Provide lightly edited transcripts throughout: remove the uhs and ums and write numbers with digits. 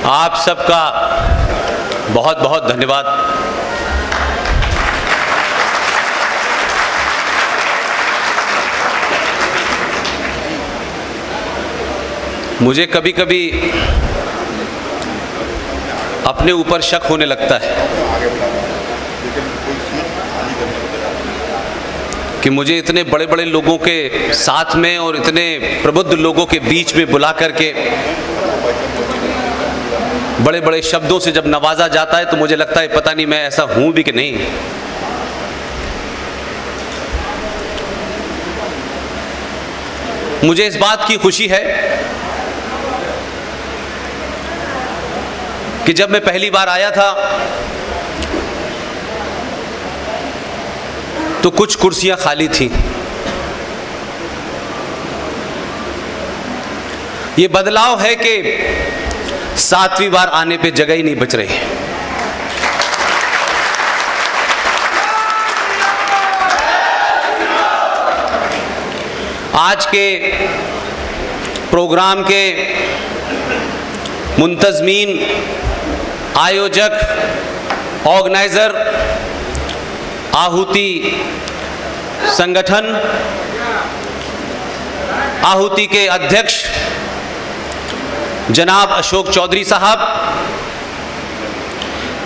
आप सबका बहुत बहुत धन्यवाद। मुझे कभी कभी अपने ऊपर शक होने लगता है कि मुझे इतने बड़े बड़े लोगों के साथ में और इतने प्रबुद्ध लोगों के बीच में बुला करके बड़े बड़े शब्दों से जब नवाजा जाता है तो मुझे लगता है पता नहीं मैं ऐसा हूं भी कि नहीं। मुझे इस बात की खुशी है कि जब मैं पहली बार आया था तो कुछ कुर्सियां खाली थीं। ये बदलाव है कि 7वीं बार आने पे जगह ही नहीं बच रही। आज के प्रोग्राम के मुंतजमीन, आयोजक, ऑर्गेनाइजर, आहुति संगठन, आहुति के अध्यक्ष जनाब अशोक चौधरी साहब,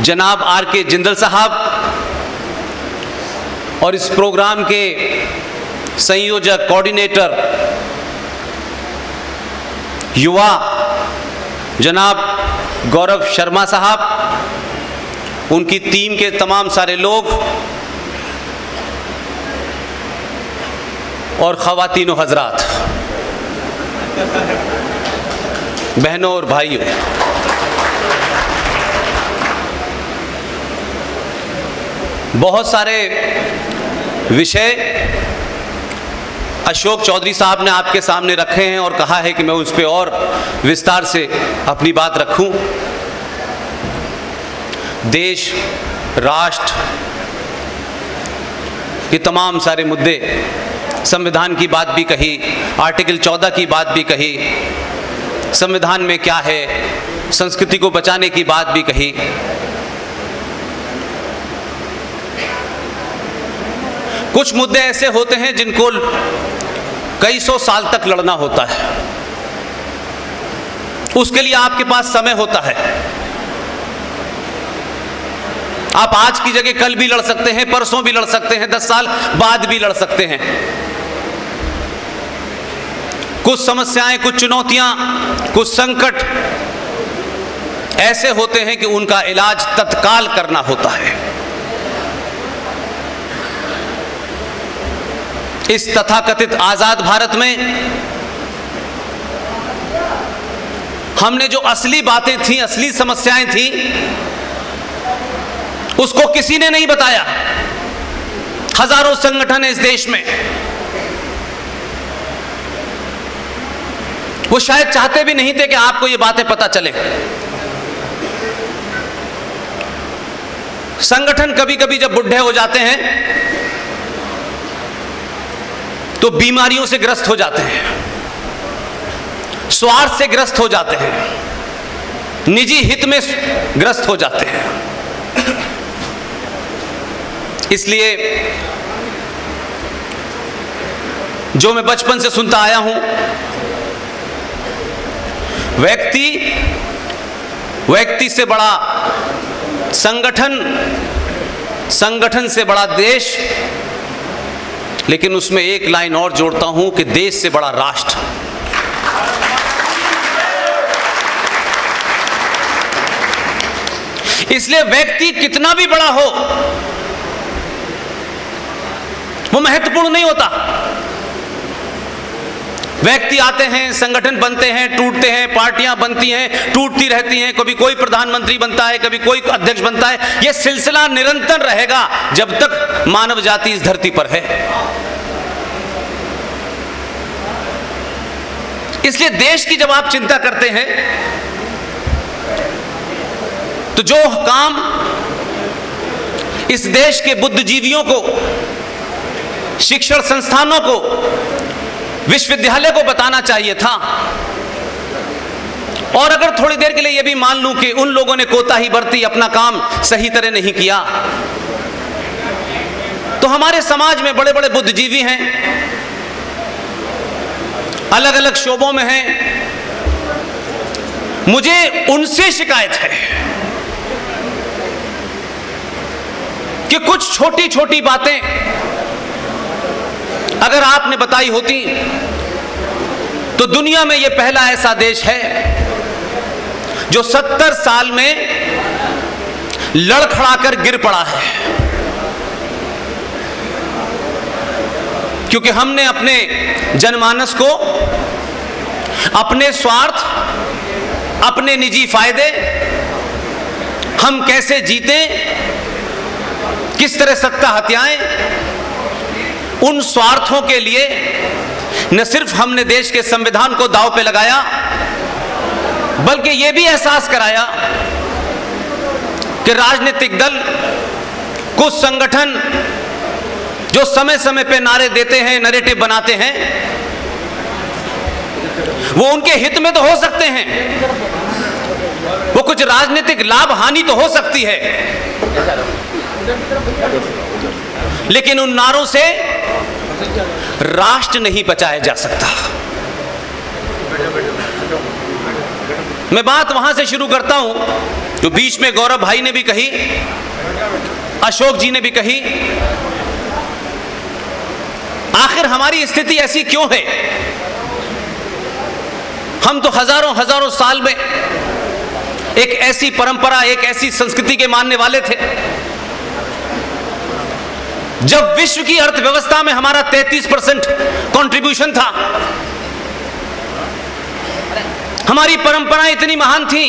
जनाब आर.के. जिंदल साहब और इस प्रोग्राम के संयोजक, कोऑर्डिनेटर, युवा जनाब गौरव शर्मा साहब, उनकी टीम के तमाम सारे लोग और ख़वातीन और हजरात, बहनों और भाइयों, बहुत सारे विषय अशोक चौधरी साहब ने आपके सामने रखे हैं और कहा है कि मैं उस पर और विस्तार से अपनी बात रखूं। देश, राष्ट्र के तमाम सारे मुद्दे, संविधान की बात भी कही, आर्टिकल 14 की बात भी कही, संविधान में क्या है, संस्कृति को बचाने की बात भी कही। कुछ मुद्दे ऐसे होते हैं जिनको कई सौ साल तक लड़ना होता है, उसके लिए आपके पास समय होता है। आप आज की जगह कल भी लड़ सकते हैं, परसों भी लड़ सकते हैं, 10 साल बाद भी लड़ सकते हैं। कुछ समस्याएं, कुछ चुनौतियां, कुछ संकट ऐसे होते हैं कि उनका इलाज तत्काल करना होता है। इस तथाकथित आजाद भारत में हमने जो असली बातें थी, असली समस्याएं थी, उसको किसी ने नहीं बताया। हजारों संगठन है इस देश में, वो शायद चाहते भी नहीं थे कि आपको ये बातें पता चले। संगठन कभी कभी जब बुढ़े हो जाते हैं तो बीमारियों से ग्रस्त हो जाते हैं, स्वार्थ से ग्रस्त हो जाते हैं, निजी हित में ग्रस्त हो जाते हैं। इसलिए जो मैं बचपन से सुनता आया हूं, व्यक्ति से बड़ा संगठन, संगठन से बड़ा देश, लेकिन उसमें एक लाइन और जोड़ता हूं कि देश से बड़ा राष्ट्र। इसलिए व्यक्ति कितना भी बड़ा हो वो महत्वपूर्ण नहीं होता। व्यक्ति आते हैं, संगठन बनते हैं, टूटते हैं, पार्टियां बनती हैं, टूटती रहती हैं, कभी कोई प्रधानमंत्री बनता है, कभी कोई अध्यक्ष बनता है। यह सिलसिला निरंतर रहेगा जब तक मानव जाति इस धरती पर है। इसलिए देश की जब आप चिंता करते हैं तो जो काम इस देश के बुद्धिजीवियों को, शिक्षण संस्थानों को, विश्वविद्यालय को बताना चाहिए था और अगर थोड़ी देर के लिए यह भी मान लूं कि उन लोगों ने कोताही बरती, अपना काम सही तरह नहीं किया, तो हमारे समाज में बड़े बड़े बुद्धिजीवी हैं, अलग अलग शोबों में हैं, मुझे उनसे शिकायत है कि कुछ छोटी छोटी बातें अगर आपने बताई होती तो दुनिया में यह पहला ऐसा देश है जो 70 साल में लड़खड़ाकर गिर पड़ा है, क्योंकि हमने अपने जनमानस को अपने स्वार्थ, अपने निजी फायदे, हम कैसे जीते, किस तरह सत्ता हत्याएं, उन स्वार्थों के लिए न सिर्फ हमने देश के संविधान को दांव पे लगाया, बल्कि यह भी एहसास कराया कि राजनीतिक दल, कुछ संगठन जो समय समय पे नारे देते हैं, नैरेटिव बनाते हैं, वो उनके हित में तो हो सकते हैं, वो कुछ राजनीतिक लाभ हानि तो हो सकती है, लेकिन उन नारों से राष्ट्र नहीं बचाया जा सकता। मैं बात वहां से शुरू करता हूं जो बीच में गौरव भाई ने भी कही, अशोक जी ने भी कही। आखिर हमारी स्थिति ऐसी क्यों है? हम तो हजारों हजारों साल में एक ऐसी परंपरा, एक ऐसी संस्कृति के मानने वाले थे जब विश्व की अर्थव्यवस्था में हमारा 33% कंट्रीब्यूशन था। हमारी परंपराएं इतनी महान थी,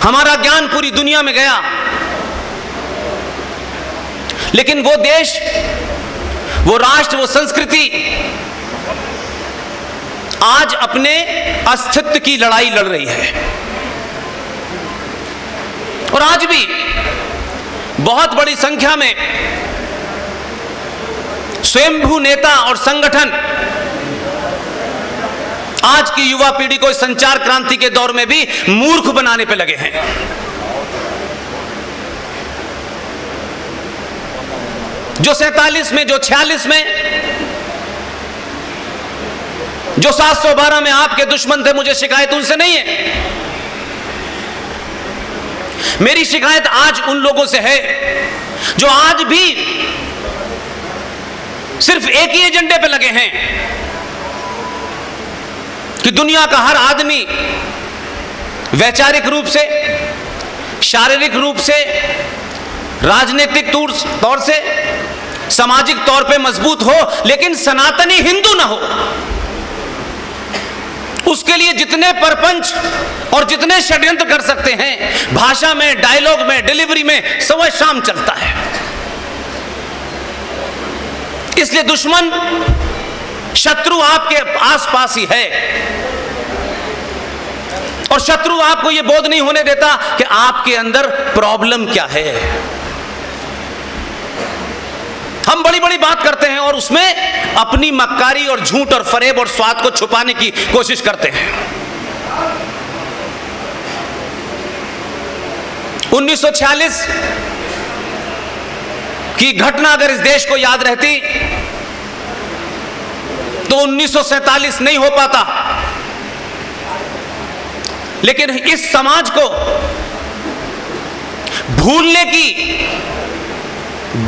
हमारा ज्ञान पूरी दुनिया में गया, लेकिन वो देश, वो राष्ट्र, वो संस्कृति आज अपने अस्तित्व की लड़ाई लड़ रही है। और आज भी बहुत बड़ी संख्या में स्वयंभू नेता और संगठन आज की युवा पीढ़ी को संचार क्रांति के दौर में भी मूर्ख बनाने पे लगे हैं। जो 47 में, जो 46 में, जो 712 में आपके दुश्मन थे, मुझे शिकायत उनसे नहीं है। मेरी शिकायत आज उन लोगों से है जो आज भी सिर्फ एक ही एजेंडे पे लगे हैं कि दुनिया का हर आदमी वैचारिक रूप से, शारीरिक रूप से, राजनीतिक तौर से, सामाजिक तौर पे मजबूत हो, लेकिन सनातनी हिंदू ना हो। उसके लिए जितने परपंच और जितने षड्यंत्र कर सकते हैं, भाषा में, डायलॉग में, डिलीवरी में, सुबह शाम चलता है। इसलिए दुश्मन, शत्रु आपके आसपास ही है, और शत्रु आपको यह बोध नहीं होने देता कि आपके अंदर प्रॉब्लम क्या है। हम बड़ी बड़ी बात करते हैं और उसमें अपनी मक्कारी और झूठ और फरेब और स्वाद को छुपाने की कोशिश करते हैं। 1946 की घटना अगर इस देश को याद रहती तो 1947 नहीं हो पाता, लेकिन इस समाज को भूलने की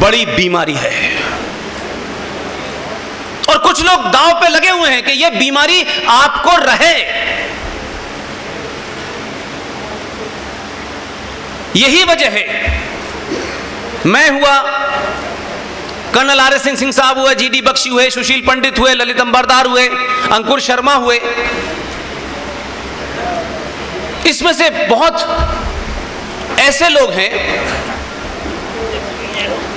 बड़ी बीमारी है, और कुछ लोग दांव पे लगे हुए हैं कि यह बीमारी आपको रहे। यही वजह है, मैं हुआ, कर्नल आर.एस. सिंह साहब हुए, जी.डी. बख्शी हुए, सुशील पंडित हुए, ललित अंबरदार हुए, अंकुर शर्मा हुए, इसमें से बहुत ऐसे लोग हैं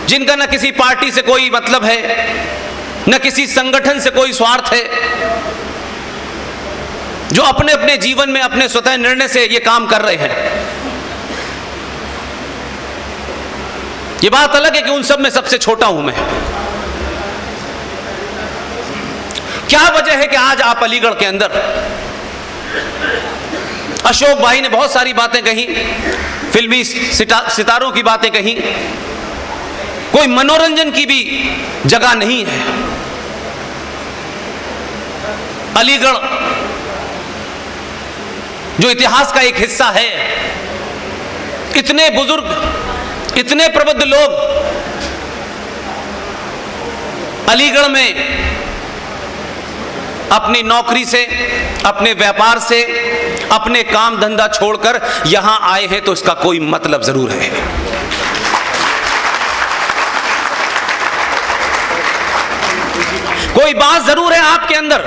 जिनका न किसी पार्टी से कोई मतलब है, न किसी संगठन से कोई स्वार्थ है, जो अपने अपने जीवन में अपने स्वतः निर्णय से ये काम कर रहे हैं। ये बात अलग है कि उन सब में सबसे छोटा हूं मैं। क्या वजह है कि आज आप अलीगढ़ के अंदर अशोक भाई ने बहुत सारी बातें कही, फिल्मी सितारों की बातें कही, कोई मनोरंजन की भी जगह नहीं है। अलीगढ़ जो इतिहास का एक हिस्सा है, इतने बुजुर्ग, इतने प्रबुद्ध लोग अलीगढ़ में अपनी नौकरी से, अपने व्यापार से, अपने काम धंधा छोड़कर यहां आए हैं, तो इसका कोई मतलब जरूर है। कोई बात जरूर है आपके अंदर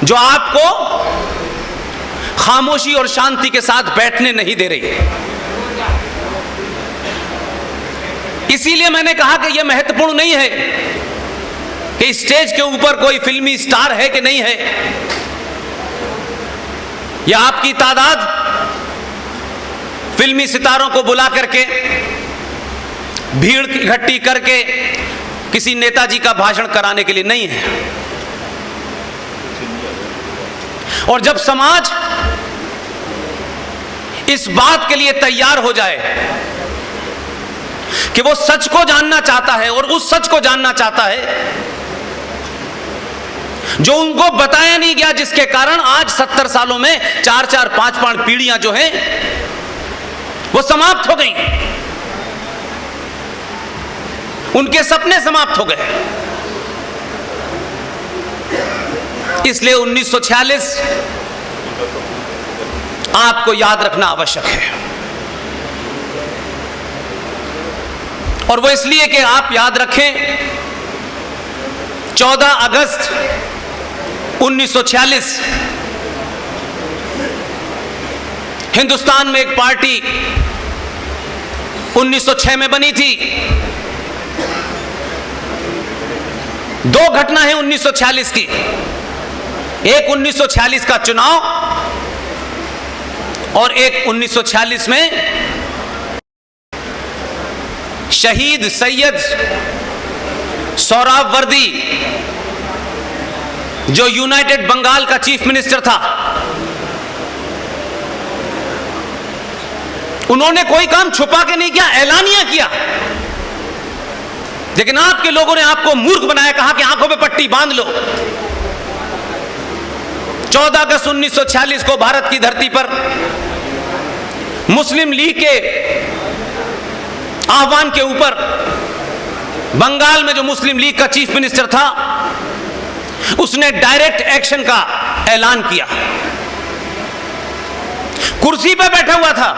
जो आपको खामोशी और शांति के साथ बैठने नहीं दे रही है। इसीलिए मैंने कहा कि यह महत्वपूर्ण नहीं है कि स्टेज के ऊपर कोई फिल्मी स्टार है कि नहीं है, या आपकी तादाद फिल्मी सितारों को बुला करके, भीड़ इकट्ठी करके किसी नेताजी का भाषण कराने के लिए नहीं है। और जब समाज इस बात के लिए तैयार हो जाए कि वो सच को जानना चाहता है, और उस सच को जानना चाहता है जो उनको बताया नहीं गया, जिसके कारण आज 70 सालों में 4-4, 5-5 पीढ़ियां जो हैं वो समाप्त हो गई, उनके सपने समाप्त हो गए। इसलिए 1946 आपको याद रखना आवश्यक है, और वो इसलिए कि आप याद रखें 14 अगस्त 1946 हिंदुस्तान में एक पार्टी 1906 में बनी थी। दो घटना है 1946 की, एक 1946 का चुनाव और एक 1946 में शहीद सैयद सोहरावर्दी जो यूनाइटेड बंगाल का चीफ मिनिस्टर था, उन्होंने कोई काम छुपा के नहीं किया, ऐलानिया किया। लेकिन आपके लोगों ने आपको मूर्ख बनाया, कहा कि आंखों पे पट्टी बांध लो। 14 अगस्त 1946 को भारत की धरती पर मुस्लिम लीग के आह्वान के ऊपर बंगाल में जो मुस्लिम लीग का चीफ मिनिस्टर था, उसने डायरेक्ट एक्शन का ऐलान किया। कुर्सी पर बैठा हुआ था,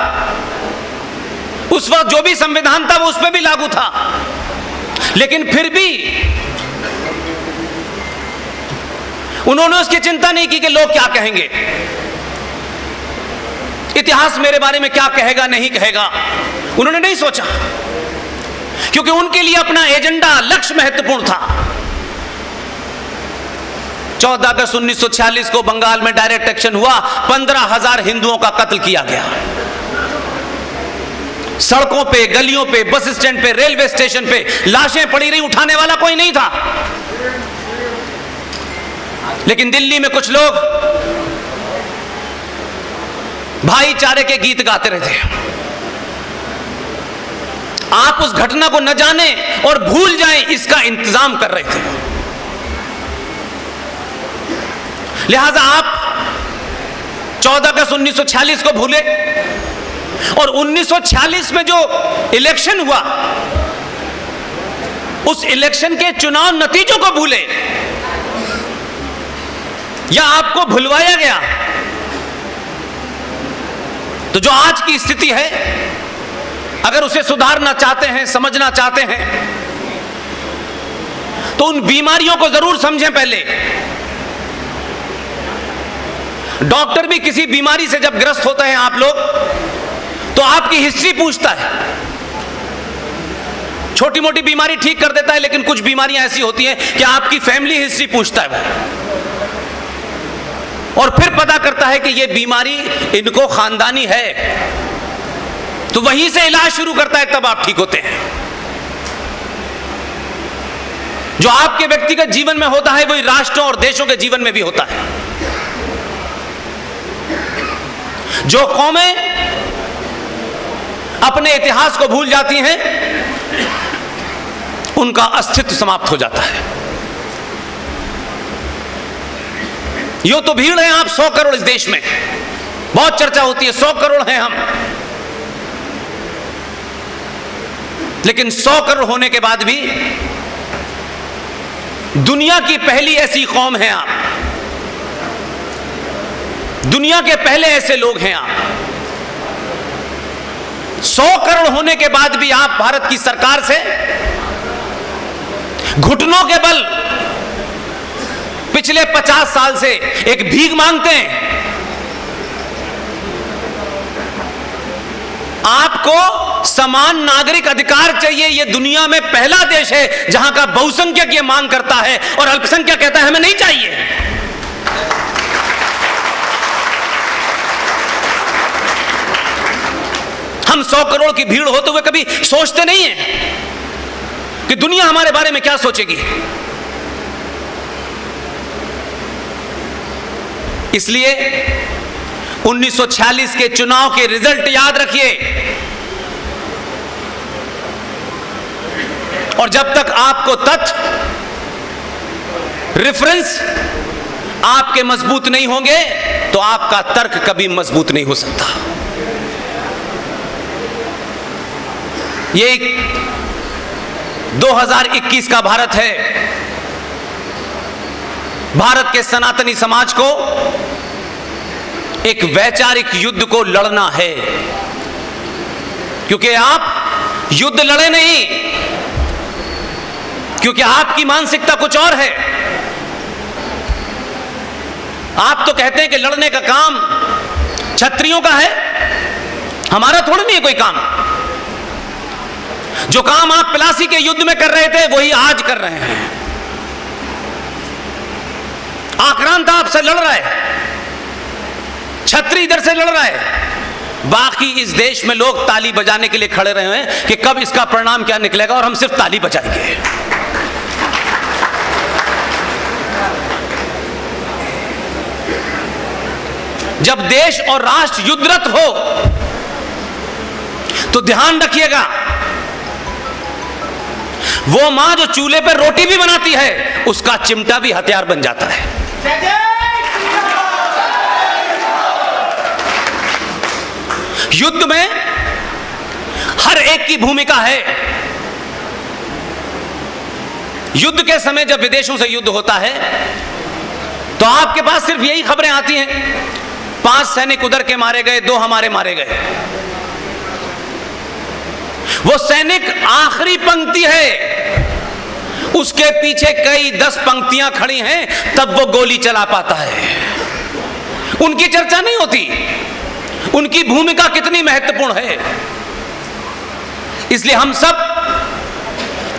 उस वक्त जो भी संविधान था वो उस पर भी लागू था, लेकिन फिर भी उन्होंने उसकी चिंता नहीं की कि लोग क्या कहेंगे, इतिहास मेरे बारे में क्या कहेगा नहीं कहेगा, उन्होंने नहीं सोचा, क्योंकि उनके लिए अपना एजेंडा, लक्ष्य महत्वपूर्ण था। 14 अगस्त 1946 को बंगाल में डायरेक्ट एक्शन हुआ, 15,000 हिंदुओं का कत्ल किया गया। सड़कों पे, गलियों पे, बस स्टैंड पे, रेलवे स्टेशन पे लाशें पड़ी रही, उठाने वाला कोई नहीं था। लेकिन दिल्ली में कुछ लोग भाईचारे के गीत गाते रहे थे। आप उस घटना को न जाने और भूल जाएं, इसका इंतजाम कर रहे थे। लिहाजा आप 14 अगस्त 1946 को भूले, और 1946 में जो इलेक्शन हुआ, उस इलेक्शन के चुनाव नतीजों को भूले, या आपको भुलवाया गया। तो जो आज की स्थिति है, अगर उसे सुधारना चाहते हैं, समझना चाहते हैं, तो उन बीमारियों को जरूर समझें। पहले डॉक्टर भी किसी बीमारी से जब ग्रस्त होता है आप लोग, तो आपकी हिस्ट्री पूछता है। छोटी मोटी बीमारी ठीक कर देता है, लेकिन कुछ बीमारियां ऐसी होती हैं कि आपकी फैमिली हिस्ट्री पूछता है, और फिर पता करता है कि यह बीमारी इनको खानदानी है, तो वहीं से इलाज शुरू करता है, तब आप ठीक होते हैं। जो आपके व्यक्तिगत जीवन में होता है, वही राष्ट्रों और देशों के जीवन में भी होता है। जो कौमें अपने इतिहास को भूल जाती हैं, उनका अस्तित्व समाप्त हो जाता है। यूं तो भीड़ है आप 100 करोड़ इस देश में, बहुत चर्चा होती है 100 करोड़ हैं हम, लेकिन 100 करोड़ होने के बाद भी दुनिया की पहली ऐसी कौम है आप, दुनिया के पहले ऐसे लोग हैं आप। 100 करोड़ होने के बाद भी आप भारत की सरकार से घुटनों के बल पिछले 50 साल से एक भीख मांगते हैं। आपको समान नागरिक अधिकार चाहिए। यह दुनिया में पहला देश है जहां का बहुसंख्यक यह मांग करता है और अल्पसंख्यक कहता है हमें नहीं चाहिए। हम 100 करोड़ की भीड़ होते हुए कभी सोचते नहीं हैं कि दुनिया हमारे बारे में क्या सोचेगी। इसलिए 1946 के चुनाव के रिजल्ट याद रखिए, और जब तक आपको तथ्य रेफरेंस आपके मजबूत नहीं होंगे तो आपका तर्क कभी मजबूत नहीं हो सकता। ये 2021 का भारत है। भारत के सनातनी समाज को एक वैचारिक युद्ध को लड़ना है, क्योंकि आप युद्ध लड़े नहीं, क्योंकि आपकी मानसिकता कुछ और है। आप तो कहते हैं कि लड़ने का काम क्षत्रियों का है, हमारा थोड़ा नहीं है कोई काम। जो काम आप प्लासी के युद्ध में कर रहे थे वही आज कर रहे हैं। आक्रांता आपसे लड़ रहा है, छत्री इधर से लड़ रहा है, बाकी इस देश में लोग ताली बजाने के लिए खड़े रहे हैं कि कब इसका परिणाम क्या निकलेगा, और हम सिर्फ ताली बजाएंगे। जब देश और राष्ट्र युद्धरत हो तो ध्यान रखिएगा, वो मां जो चूल्हे पर रोटी भी बनाती है उसका चिमटा भी हथियार बन जाता है। युद्ध में हर एक की भूमिका है। युद्ध के समय जब विदेशों से युद्ध होता है तो आपके पास सिर्फ यही खबरें आती हैं, 5 सैनिक उधर के मारे गए, 2 हमारे मारे गए। वो सैनिक आखिरी पंक्ति है, उसके पीछे कई 10 पंक्तियां खड़ी हैं, तब वो गोली चला पाता है। उनकी चर्चा नहीं होती, उनकी भूमिका कितनी महत्वपूर्ण है। इसलिए हम सब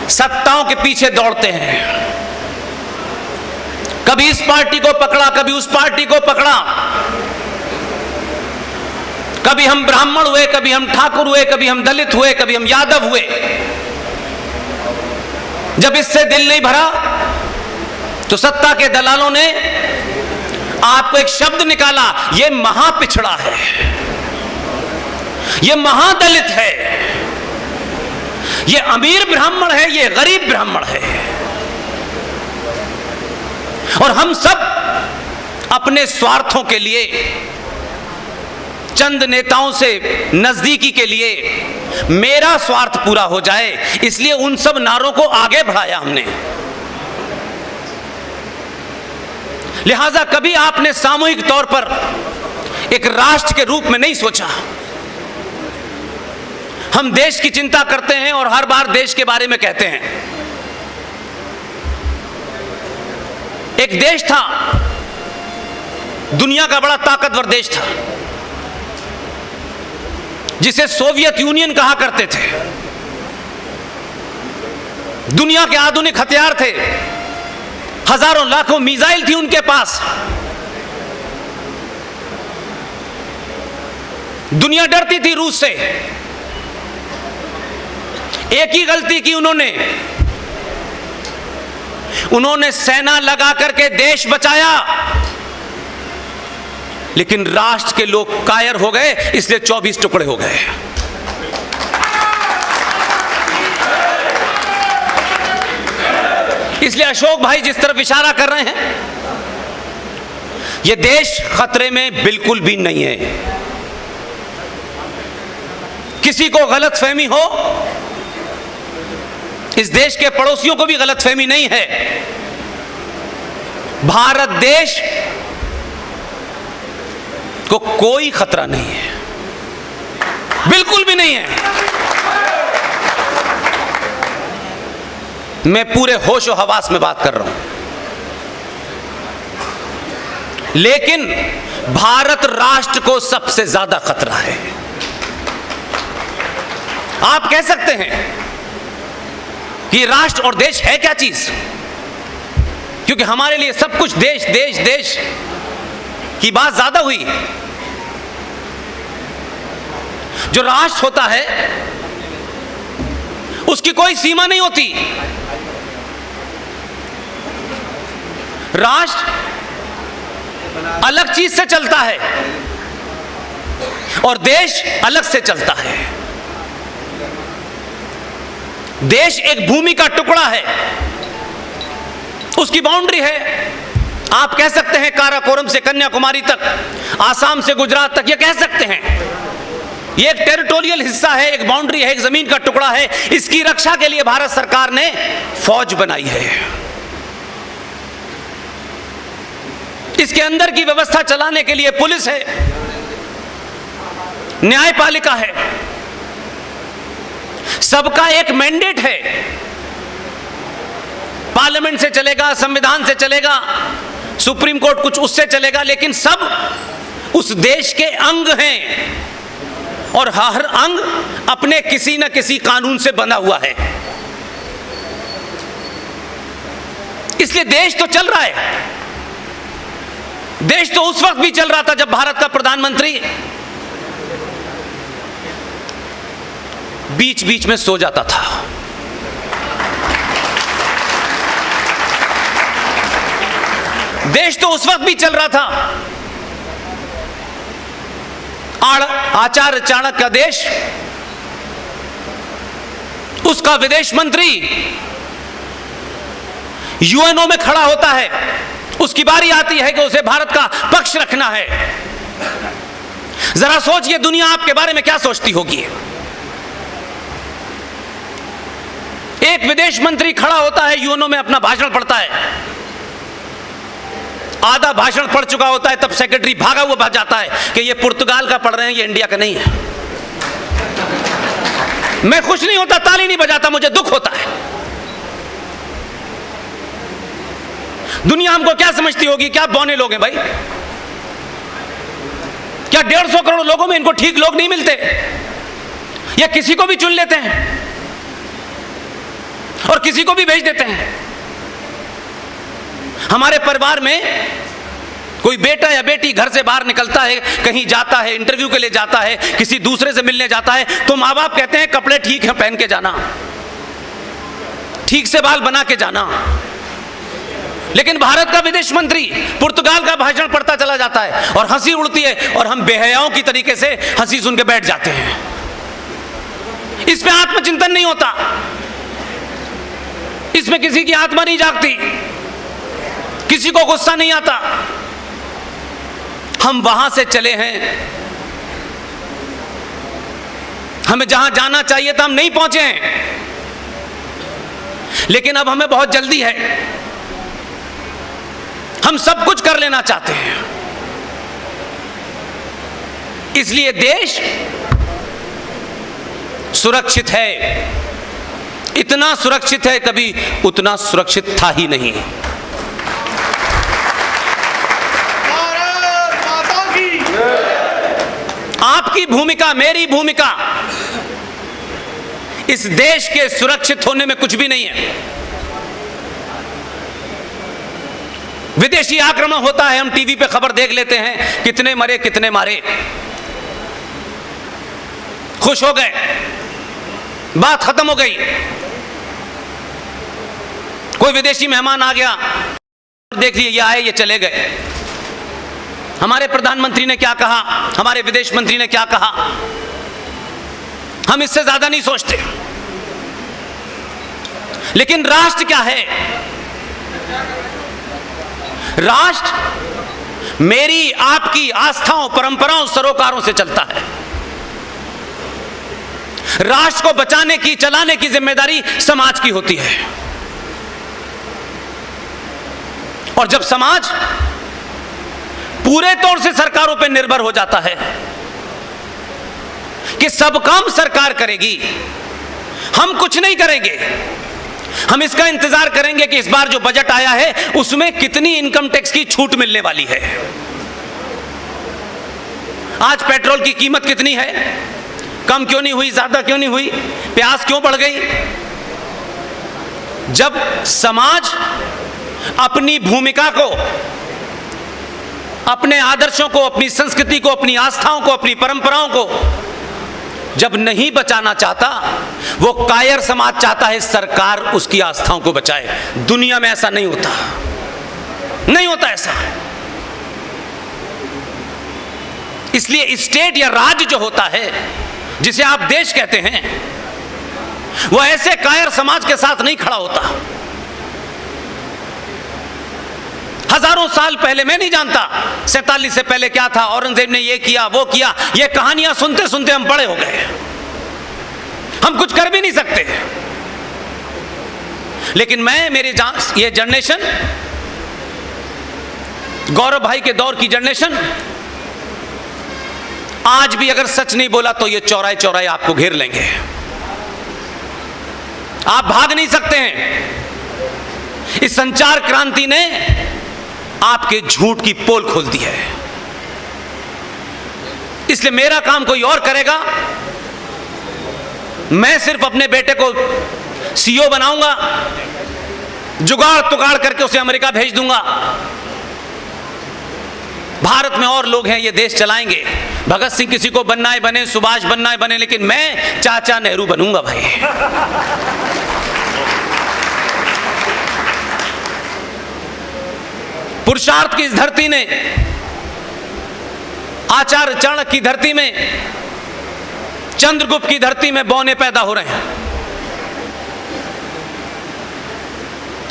सत्ताओं के पीछे दौड़ते हैं, कभी इस पार्टी को पकड़ा, कभी उस पार्टी को पकड़ा, कभी हम ब्राह्मण हुए, कभी हम ठाकुर हुए, कभी हम दलित हुए, कभी हम यादव हुए। जब इससे दिल नहीं भरा तो सत्ता के दलालों ने आपको एक शब्द निकाला, ये महापिछड़ा है, ये महादलित है, ये अमीर ब्राह्मण है, ये गरीब ब्राह्मण है। और हम सब अपने स्वार्थों के लिए, चंद नेताओं से नजदीकी के लिए, मेरा स्वार्थ पूरा हो जाए, इसलिए उन सब नारों को आगे बढ़ाया हमने। लिहाजा कभी आपने सामूहिक तौर पर एक राष्ट्र के रूप में नहीं सोचा। हम देश की चिंता करते हैं और हर बार देश के बारे में कहते हैं। एक देश था, दुनिया का बड़ा ताकतवर देश था, जिसे सोवियत यूनियन कहा करते थे। दुनिया के आधुनिक हथियार थे, हजारों लाखों मिसाइल थी उनके पास। दुनिया डरती थी रूस से। एक ही गलती की उन्होंने सेना लगा करके देश बचाया। लेकिन राष्ट्र के लोग कायर हो गए, इसलिए 24 टुकड़े हो गए। इसलिए अशोक भाई जिस तरफ इशारा कर रहे हैं, यह देश खतरे में बिल्कुल भी नहीं है। किसी को गलतफहमी हो, इस देश के पड़ोसियों को भी गलतफहमी नहीं है, भारत देश को कोई खतरा नहीं है, बिल्कुल भी नहीं है। मैं पूरे होश और हवास में बात कर रहा हूं, लेकिन भारत राष्ट्र को सबसे ज्यादा खतरा है। आप कह सकते हैं कि राष्ट्र और देश है क्या चीज, क्योंकि हमारे लिए सब कुछ देश देश देश की बात ज्यादा हुई। जो राष्ट्र होता है उसकी कोई सीमा नहीं होती। राष्ट्र अलग चीज से चलता है और देश अलग से चलता है। देश एक भूमि का टुकड़ा है, उसकी बाउंड्री है। आप कह सकते हैं काराकोरम से कन्याकुमारी तक, आसाम से गुजरात तक, ये कह सकते हैं ये एक टेरिटोरियल हिस्सा है, एक बाउंड्री है, एक जमीन का टुकड़ा है। इसकी रक्षा के लिए भारत सरकार ने फौज बनाई है, इसके अंदर की व्यवस्था चलाने के लिए पुलिस है, न्यायपालिका है, सबका एक मैंडेट है। पार्लियामेंट से चलेगा, संविधान से चलेगा, सुप्रीम कोर्ट कुछ उससे चलेगा, लेकिन सब उस देश के अंग हैं और हर अंग अपने किसी न किसी कानून से बंधा हुआ है। इसलिए देश तो चल रहा है। देश तो उस वक्त भी चल रहा था जब भारत का प्रधानमंत्री बीच बीच में सो जाता था। देश तो उस वक्त भी चल रहा था, आचार्य चाणक्य का देश, उसका विदेश मंत्री यूएनओ में खड़ा होता है, उसकी बारी आती है कि उसे भारत का पक्ष रखना है। जरा सोचिए दुनिया आपके बारे में क्या सोचती होगी। एक विदेश मंत्री खड़ा होता है, यूएनओ में अपना भाषण पढ़ता है, आधा भाषण पढ़ चुका होता है, तब सेक्रेटरी भागा हुआ भाग जाता है कि ये पुर्तगाल का पढ़ रहे हैं, ये इंडिया का नहीं है। मैं खुश नहीं होता, ताली नहीं बजाता, मुझे दुख होता है। दुनिया हमको क्या समझती होगी, क्या बौने लोग हैं भाई? क्या 150 करोड़ लोगों में इनको ठीक लोग नहीं मिलते, या किसी को भी चुन लेते हैं और किसी को भी भेज देते हैं? हमारे परिवार में कोई बेटा या बेटी घर से बाहर निकलता है, कहीं जाता है, इंटरव्यू के लिए जाता है, किसी दूसरे से मिलने जाता है, तो माँ बाप कहते हैं कपड़े ठीक है पहन के जाना, ठीक से बाल बना के जाना। लेकिन भारत का विदेश मंत्री पुर्तगाल का भाषण पढ़ता चला जाता है और हंसी उड़ती है और हम बेहयाओं की तरीके से हंसी सुन के बैठ जाते हैं। इसमें आत्मचिंतन नहीं होता, इसमें किसी की आत्मा नहीं जागती, किसी को गुस्सा नहीं आता। हम वहां से चले हैं, हमें जहां जाना चाहिए था हम नहीं पहुंचे हैं, लेकिन अब हमें बहुत जल्दी है, हम सब कुछ कर लेना चाहते हैं। इसलिए देश सुरक्षित है, इतना सुरक्षित है कभी उतना सुरक्षित था ही नहीं। आपकी भूमिका, मेरी भूमिका इस देश के सुरक्षित होने में कुछ भी नहीं है। विदेशी आक्रमण होता है, हम टीवी पे खबर देख लेते हैं, कितने मरे कितने मारे, खुश हो गए, बात खत्म हो गई। कोई विदेशी मेहमान आ गया, देख लिए ये आए ये चले गए। हमारे प्रधानमंत्री ने क्या कहा, हमारे विदेश मंत्री ने क्या कहा, हम इससे ज्यादा नहीं सोचते। लेकिन राष्ट्र क्या है? राष्ट्र मेरी आपकी आस्थाओं, परंपराओं, सरोकारों से चलता है। राष्ट्र को बचाने की, चलाने की जिम्मेदारी समाज की होती है। और जब समाज पूरे तौर से सरकारों पर निर्भर हो जाता है कि सब काम सरकार करेगी, हम कुछ नहीं करेंगे, हम इसका इंतजार करेंगे कि इस बार जो बजट आया है उसमें कितनी इनकम टैक्स की छूट मिलने वाली है। आज पेट्रोल की कीमत कितनी है? कम क्यों नहीं हुई, ज्यादा क्यों नहीं हुई? प्याज क्यों बढ़ गई? जब समाज अपनी भूमिका को, अपने आदर्शों को, अपनी संस्कृति को, अपनी आस्थाओं को, अपनी परंपराओं को जब नहीं बचाना चाहता, वो कायर समाज चाहता है सरकार उसकी आस्थाओं को बचाए। दुनिया में ऐसा नहीं होता, नहीं होता ऐसा। इसलिए स्टेट या राज्य जो होता है, जिसे आप देश कहते हैं, वो ऐसे कायर समाज के साथ नहीं खड़ा होता। हजारों साल पहले, मैं नहीं जानता 47 से पहले क्या था, औरंगजेब ने ये किया, वो किया, ये कहानियां सुनते सुनते हम बड़े हो गए, हम कुछ कर भी नहीं सकते। लेकिन मेरी ये जनरेशन, गौरव भाई के दौर की जनरेशन, आज भी अगर सच नहीं बोला तो ये चौराहे चौराहे आपको घेर लेंगे, आप भाग नहीं सकते हैं। इस संचार क्रांति ने आपके झूठ की पोल खोल दी है। इसलिए मेरा काम कोई और करेगा, मैं सिर्फ अपने बेटे को सीईओ बनाऊंगा, जुगाड़ तुगाड़ करके उसे अमेरिका भेज दूंगा। भारत में और लोग हैं, ये देश चलाएंगे। भगत सिंह किसी को बनना है बने, सुभाष बनना है बने, लेकिन मैं चाचा नेहरू बनूंगा भाई। पुरुषार्थ की इस धरती ने, आचार्य चाणक्य की धरती में, चंद्रगुप्त की धरती में बौने पैदा हो रहे हैं।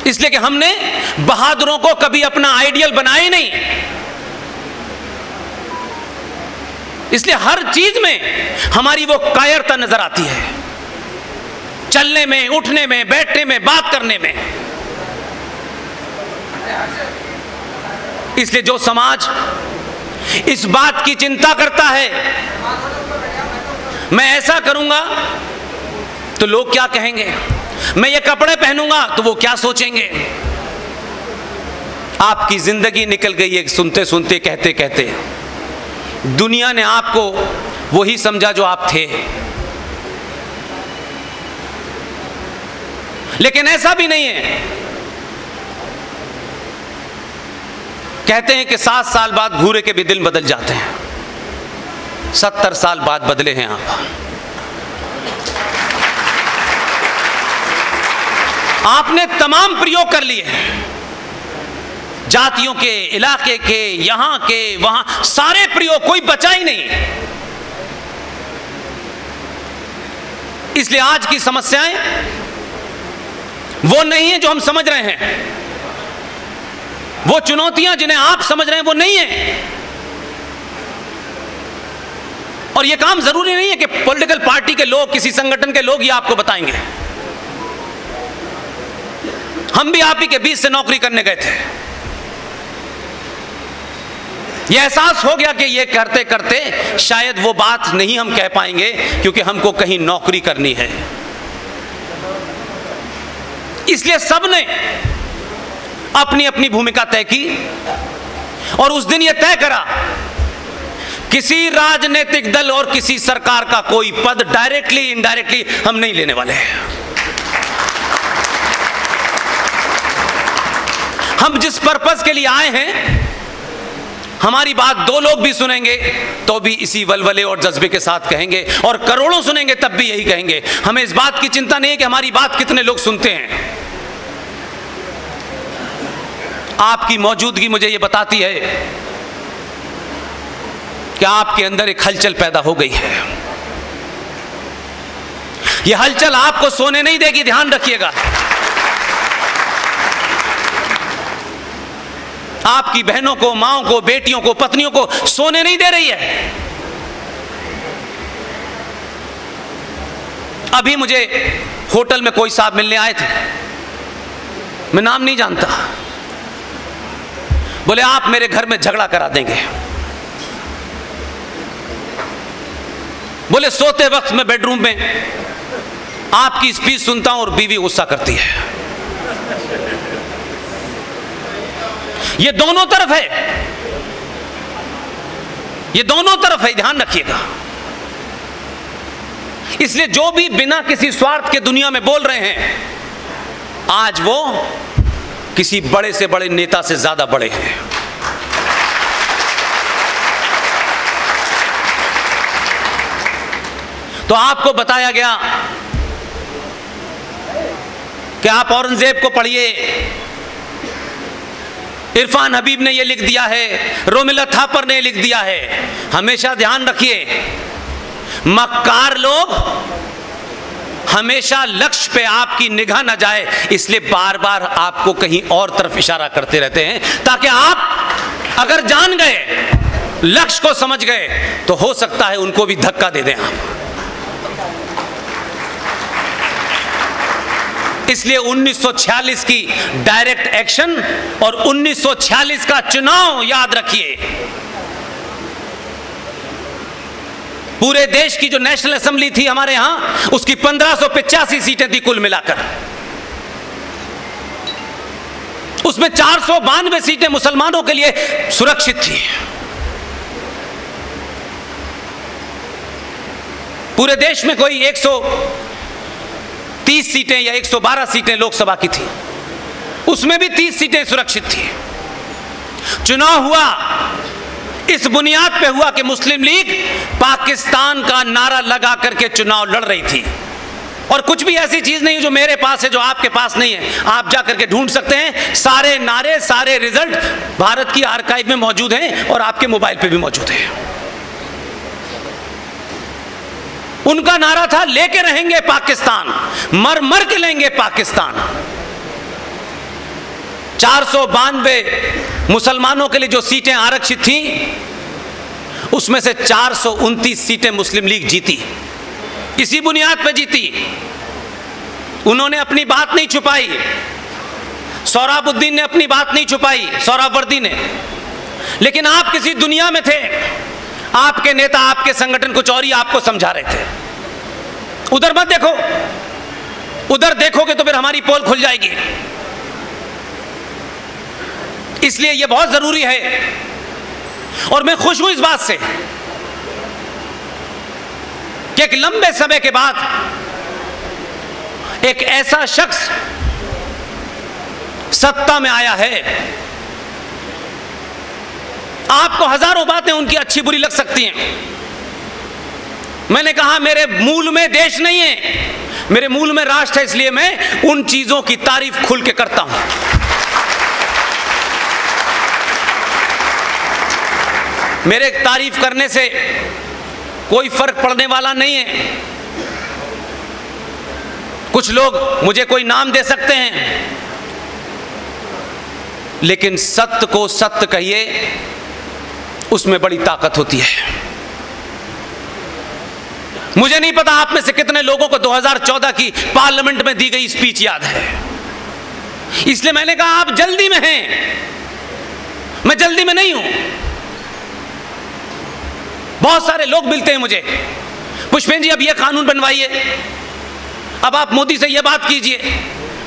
इसलिए कि हमने बहादुरों को कभी अपना आइडियल बनाया ही नहीं। इसलिए हर चीज में हमारी वो कायरता नजर आती है, चलने में, उठने में, बैठने में, बात करने में। इसलिए जो समाज इस बात की चिंता करता है, मैं ऐसा करूंगा तो लोग क्या कहेंगे, मैं ये कपड़े पहनूंगा तो वो क्या सोचेंगे, आपकी जिंदगी निकल गई है सुनते सुनते, कहते कहते। दुनिया ने आपको वही समझा जो आप थे। लेकिन ऐसा भी नहीं है। कहते हैं कि 7 साल बाद घूरे के भी दिल बदल जाते हैं। 70 साल बाद बदले हैं आप। आपने तमाम प्रयोग कर लिए हैं, जातियों के, इलाके के, यहां के, वहां, सारे प्रयोग, कोई बचा ही नहीं। इसलिए आज की समस्याएं वो नहीं है जो हम समझ रहे हैं, वो चुनौतियां जिन्हें आप समझ रहे हैं वो नहीं है। और यह काम जरूरी नहीं है कि पॉलिटिकल पार्टी के लोग, किसी संगठन के लोग ये आपको बताएंगे। हम भी आप ही के बीच से नौकरी करने गए थे, यह एहसास हो गया कि ये करते करते शायद वो बात नहीं हम कह पाएंगे, क्योंकि हमको कहीं नौकरी करनी है। इसलिए सबने अपनी अपनी भूमिका तय की और उस दिन यह तय करा, किसी राजनीतिक दल और किसी सरकार का कोई पद डायरेक्टली इनडायरेक्टली हम नहीं लेने वाले हैं। हम जिस पर्पस के लिए आए हैं, हमारी बात 2 लोग भी सुनेंगे तो भी इसी वलवले और जज्बे के साथ कहेंगे, और करोड़ों सुनेंगे तब भी यही कहेंगे। हमें इस बात की चिंता नहीं है कि हमारी बात कितने लोग सुनते हैं। आपकी मौजूदगी मुझे यह बताती है कि आपके अंदर एक हलचल पैदा हो गई है। यह हलचल आपको सोने नहीं देगी, ध्यान रखिएगा। आपकी बहनों को, माओं को, बेटियों को, पत्नियों को सोने नहीं दे रही है। अभी मुझे होटल में कोई साहब मिलने आए थे, मैं नाम नहीं जानता, बोले आप मेरे घर में झगड़ा करा देंगे। बोले सोते वक्त मैं बेडरूम में आपकी स्पीच सुनता हूं और बीवी गुस्सा करती है। ये दोनों तरफ है, ये दोनों तरफ है, ध्यान रखिएगा। इसलिए जो भी बिना किसी स्वार्थ के दुनिया में बोल रहे हैं, आज वो किसी बड़े से बड़े नेता से ज्यादा बड़े हैं। तो आपको बताया गया कि आप औरंगजेब को पढ़िए, इरफान हबीब ने यह लिख दिया है, रोमिला थापर ने लिख दिया है। हमेशा ध्यान रखिए, मक्कार लोग हमेशा लक्ष्य पे आपकी निगाह न जाए, इसलिए बार बार आपको कहीं और तरफ इशारा करते रहते हैं, ताकि आप अगर जान गए, लक्ष्य को समझ गए, तो हो सकता है उनको भी धक्का दे दें आप। इसलिए 1946 की डायरेक्ट एक्शन और 1946 का चुनाव याद रखिए। पूरे देश की जो नेशनल असेंबली थी हमारे यहां, उसकी 1585 सीटें थी कुल मिलाकर। उसमें 492 सीटें मुसलमानों के लिए सुरक्षित थी। पूरे देश में कोई 130 सीटें या 112 सीटें लोकसभा की थी, उसमें भी 30 सीटें सुरक्षित थी। चुनाव हुआ इस बुनियाद पे हुआ कि मुस्लिम लीग पाकिस्तान का नारा लगा करके चुनाव लड़ रही थी। और कुछ भी ऐसी चीज नहीं जो मेरे पास है, जो आपके पास नहीं है, आप जा करके ढूंढ सकते हैं। सारे नारे, सारे रिजल्ट भारत की आर्काइव में मौजूद हैं और आपके मोबाइल पे भी मौजूद है। उनका नारा था, लेके रहेंगे पाकिस्तान, मर मर के लेंगे पाकिस्तान। 492 मुसलमानों के लिए जो सीटें आरक्षित थी, उसमें से 429 सीटें मुस्लिम लीग जीती। इसी बुनियाद पर जीती। उन्होंने अपनी बात नहीं छुपाई, सोहराबुद्दीन ने अपनी बात नहीं छुपाई, सोहरावर्दी ने। लेकिन आप किसी दुनिया में थे, आपके नेता, आपके संगठन कुछ और ही आपको समझा रहे थे। उधर मत देखो, उधर देखोगे तो फिर हमारी पोल खुल जाएगी। इसलिए यह बहुत जरूरी है, और मैं खुश हूं इस बात से कि एक लंबे समय के बाद एक ऐसा शख्स सत्ता में आया है। आपको हजारों बातें उनकी अच्छी बुरी लग सकती हैं। मैंने कहा मेरे मूल में देश नहीं है, मेरे मूल में राष्ट्र है, इसलिए मैं उन चीजों की तारीफ खुल के करता हूं। मेरे तारीफ करने से कोई फर्क पड़ने वाला नहीं है। कुछ लोग मुझे कोई नाम दे सकते हैं, लेकिन सत्य को सत्य कहिए, उसमें बड़ी ताकत होती है। मुझे नहीं पता आप में से कितने लोगों को 2014 की पार्लियामेंट में दी गई स्पीच याद है। इसलिए मैंने कहा आप जल्दी में हैं, मैं जल्दी में नहीं हूं। बहुत सारे लोग मिलते हैं मुझे, पुष्पेंद्र जी अब ये कानून बनवाइए, अब आप मोदी से ये बात कीजिए।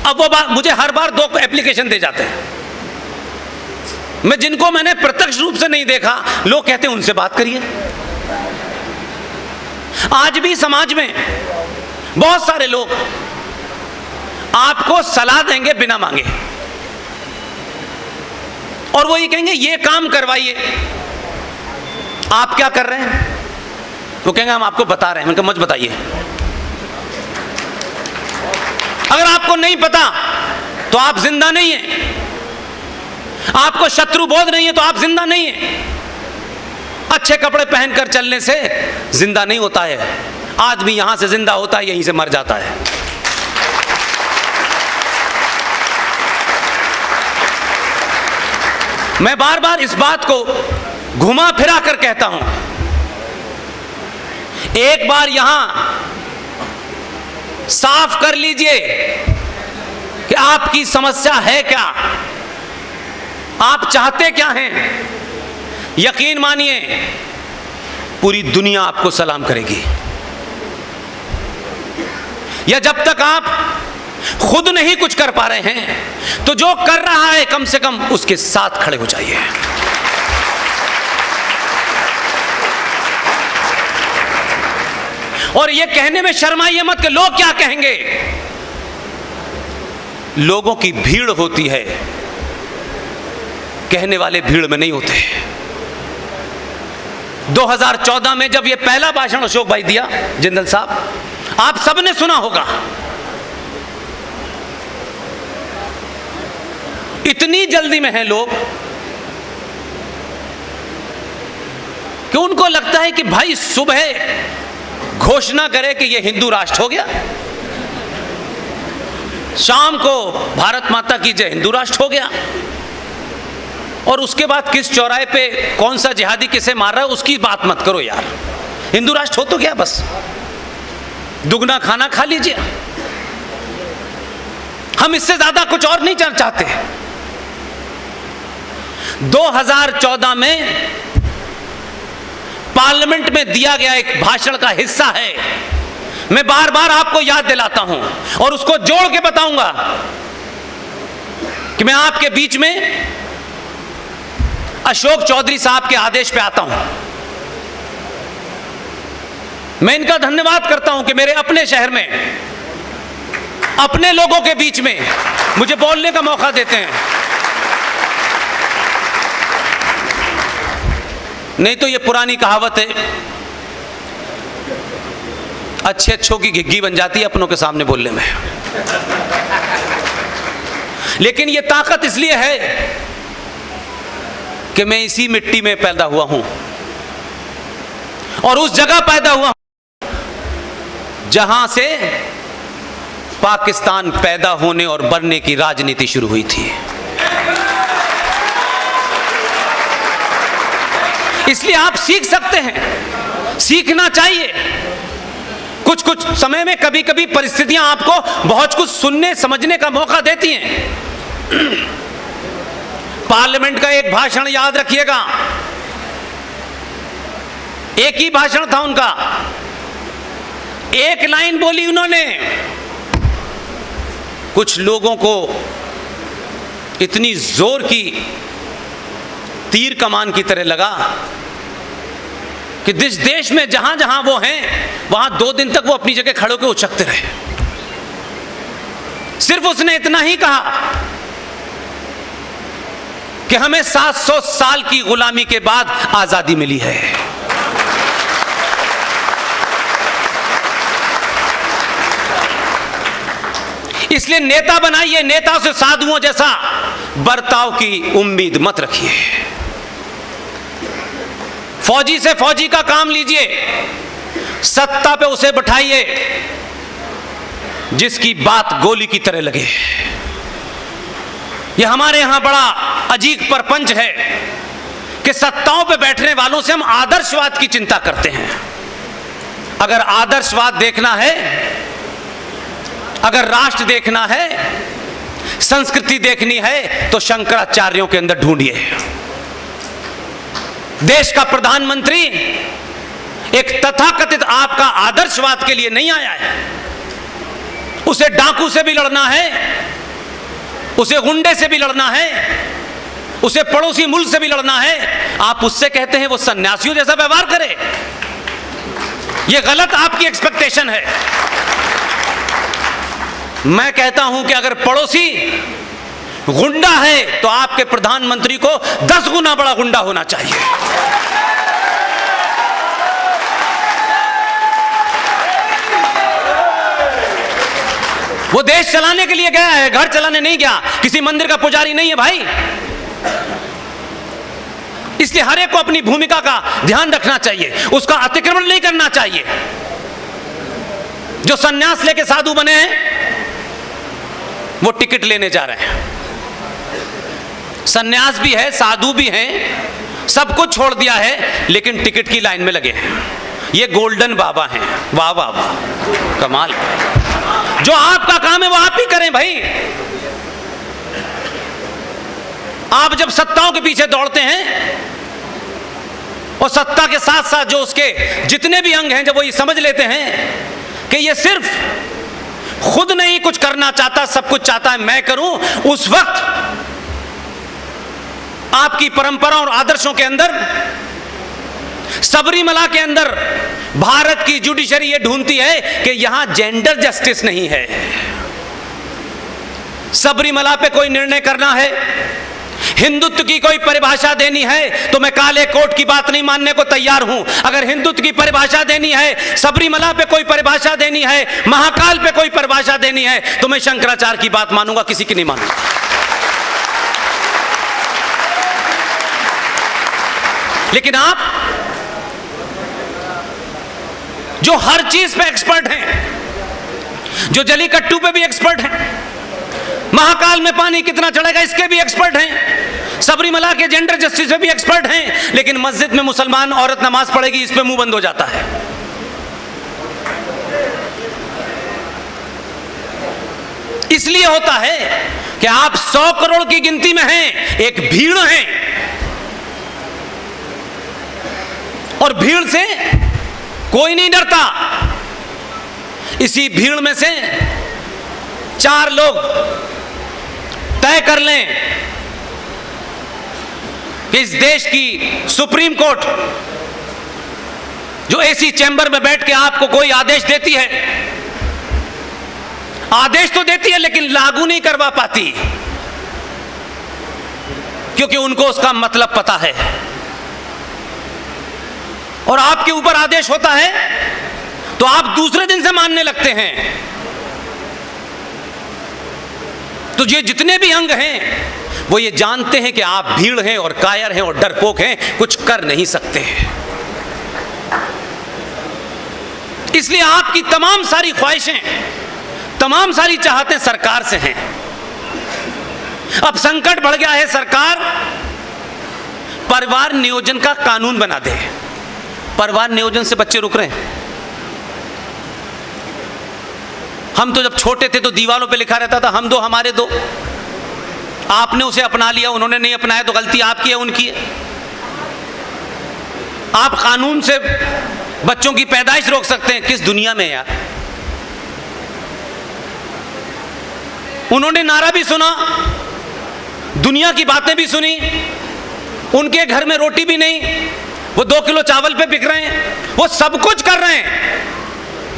अब वो बात मुझे हर बार 2 एप्लीकेशन दे जाते हैं। मैं जिनको मैंने प्रत्यक्ष रूप से नहीं देखा, लोग कहते हैं उनसे बात करिए। आज भी समाज में बहुत सारे लोग आपको सलाह देंगे बिना मांगे, और वो ये कहेंगे ये काम करवाइए। आप क्या कर रहे हैं? वो कहेंगे हम आपको बता रहे हैं। उनका मत बताइए। अगर आपको नहीं पता तो आप जिंदा नहीं हैं। आपको शत्रु बोध नहीं है तो आप जिंदा नहीं हैं। अच्छे कपड़े पहनकर चलने से जिंदा नहीं होता है। आदमी यहां से जिंदा होता है, यहीं से मर जाता है। मैं बार बार इस बात को घुमा फिरा कर कहता हूं, एक बार यहां साफ कर लीजिए कि आपकी समस्या है क्या, आप चाहते क्या हैं। यकीन मानिए पूरी दुनिया आपको सलाम करेगी। या जब तक आप खुद नहीं कुछ कर पा रहे हैं तो जो कर रहा है कम से कम उसके साथ खड़े हो जाइए। और ये कहने में शर्माइए मत कि लोग क्या कहेंगे। लोगों की भीड़ होती है, कहने वाले भीड़ में नहीं होते। 2014 में जब ये पहला भाषण अशोक भाई दिया, जिंदल साहब, आप सबने सुना होगा। इतनी जल्दी में हैं लोग कि उनको लगता है कि भाई सुबह घोषणा करे कि ये हिंदू राष्ट्र हो गया, शाम को भारत माता की जय हिंदू राष्ट्र हो गया, और उसके बाद किस चौराहे पे कौन सा जिहादी किसे मार रहा है उसकी बात मत करो यार। हिंदू राष्ट्र हो तो क्या, बस दुगना खाना खा लीजिए। हम इससे ज्यादा कुछ और नहीं चाहते। 2014 में पार्लियामेंट में दिया गया एक भाषण का हिस्सा है, मैं बार बार आपको याद दिलाता हूं और उसको जोड़ के बताऊंगा कि मैं आपके बीच में अशोक चौधरी साहब के आदेश पे आता हूं। मैं इनका धन्यवाद करता हूं कि मेरे अपने शहर में अपने लोगों के बीच में मुझे बोलने का मौका देते हैं। नहीं तो ये पुरानी कहावत है, अच्छे अच्छों की घिग्गी बन जाती है अपनों के सामने बोलने में। लेकिन ये ताकत इसलिए है कि मैं इसी मिट्टी में पैदा हुआ हूं और उस जगह पैदा हुआ हूं जहां से पाकिस्तान पैदा होने और बनने की राजनीति शुरू हुई थी। इसलिए आप सीख सकते हैं, सीखना चाहिए। कुछ कुछ समय में कभी कभी परिस्थितियां आपको बहुत कुछ सुनने समझने का मौका देती हैं। पार्लियामेंट का एक भाषण याद रखिएगा, एक ही भाषण था उनका, एक लाइन बोली उन्होंने, कुछ लोगों को इतनी जोर की तीर कमान की तरह लगा कि जिस देश में जहां जहां वो हैं वहां 2 दिन तक वो अपनी जगह खड़े होकर उछकते रहे। सिर्फ उसने इतना ही कहा कि हमें 700 साल की गुलामी के बाद आजादी मिली है। इसलिए नेता बनाइए, नेता से साधुओं जैसा बर्ताव की उम्मीद मत रखिए। फौजी से फौजी का काम लीजिए, सत्ता पे उसे बैठाइए जिसकी बात गोली की तरह लगे। यह हमारे यहां बड़ा अजीब परपंच है कि सत्ताओं पे बैठने वालों से हम आदर्शवाद की चिंता करते हैं। अगर आदर्शवाद देखना है, अगर राष्ट्र देखना है, संस्कृति देखनी है तो शंकराचार्यों के अंदर ढूंढिए। देश का प्रधानमंत्री एक तथाकथित आपका आदर्शवाद के लिए नहीं आया है। उसे डाकू से भी लड़ना है, उसे गुंडे से भी लड़ना है, उसे पड़ोसी मुल्क से भी लड़ना है। आप उससे कहते हैं वो सन्यासियों जैसा व्यवहार करे। यह गलत आपकी एक्सपेक्टेशन है। मैं कहता हूं कि अगर पड़ोसी गुंडा है तो आपके प्रधानमंत्री को 10 गुना बड़ा गुंडा होना चाहिए। वो देश चलाने के लिए गया है, घर चलाने नहीं गया। किसी मंदिर का पुजारी नहीं है भाई। इसलिए हर एक को अपनी भूमिका का ध्यान रखना चाहिए, उसका अतिक्रमण नहीं करना चाहिए। जो सन्यास लेके साधु बने हैं वो टिकट लेने जा रहे हैं, सन्यास भी है, साधु भी हैं, सब कुछ छोड़ दिया है, लेकिन टिकट की लाइन में लगे हैं। ये गोल्डन बाबा हैं। वाह वाह वाह, कमाल। जो आपका काम है वो आप ही करें भाई। आप जब सत्ताओं के पीछे दौड़ते हैं और सत्ता के साथ साथ जो उसके जितने भी अंग हैं, जब वो ये समझ लेते हैं कि ये सिर्फ खुद नहीं कुछ करना चाहता, सब कुछ चाहता है मैं करूं, उस वक्त आपकी परंपरा और आदर्शों के अंदर, सबरीमला के अंदर भारत की जुडिशरी ये ढूंढती है कि यहां जेंडर जस्टिस नहीं है। सबरीमला पे कोई निर्णय करना है, हिंदुत्व की कोई परिभाषा देनी है, तो मैं काले कोट की बात नहीं मानने को तैयार हूं। अगर हिंदुत्व की परिभाषा देनी है, सबरीमला पे कोई परिभाषा देनी है, महाकाल पे कोई परिभाषा देनी है, तो मैं शंकराचार्य की बात मानूंगा, किसी की नहीं मानूंगा। लेकिन आप जो हर चीज पे एक्सपर्ट हैं, जो जलीकट्टू पे भी एक्सपर्ट हैं, महाकाल में पानी कितना चढ़ेगा इसके भी एक्सपर्ट हैं, सबरीमला के जेंडर जस्टिस पे भी एक्सपर्ट हैं, लेकिन मस्जिद में मुसलमान औरत नमाज पढ़ेगी इस पे मुंह बंद हो जाता है। इसलिए होता है कि आप 100 करोड़ की गिनती में हैं, एक भीड़ है, और भीड़ से कोई नहीं डरता। इसी भीड़ में से 4 लोग तय कर लें कि इस देश की सुप्रीम कोर्ट जो एसी चैंबर में बैठ के आपको कोई आदेश देती है, आदेश तो देती है लेकिन लागू नहीं करवा पाती, क्योंकि उनको उसका मतलब पता है। और आपके ऊपर आदेश होता है तो आप दूसरे दिन से मानने लगते हैं। तो ये जितने भी अंग हैं वो ये जानते हैं कि आप भीड़ हैं और कायर हैं और डरपोक हैं, कुछ कर नहीं सकते। इसलिए आपकी तमाम सारी ख्वाहिशें, तमाम सारी चाहतें सरकार से हैं। अब संकट बढ़ गया है, सरकार परिवार नियोजन का कानून बना दे। परिवार नियोजन से बच्चे रुक रहे हैं। हम तो जब छोटे थे तो दीवारों पे लिखा रहता था हम दो हमारे दो, आपने उसे अपना लिया, उन्होंने नहीं अपनाया तो गलती आपकी है उनकी है। आप कानून से बच्चों की पैदाइश रोक सकते हैं, किस दुनिया में यार। उन्होंने नारा भी सुना, दुनिया की बातें भी सुनी, उनके घर में रोटी भी नहीं, वो 2 किलो चावल पे बिक रहे हैं, वो सब कुछ कर रहे हैं,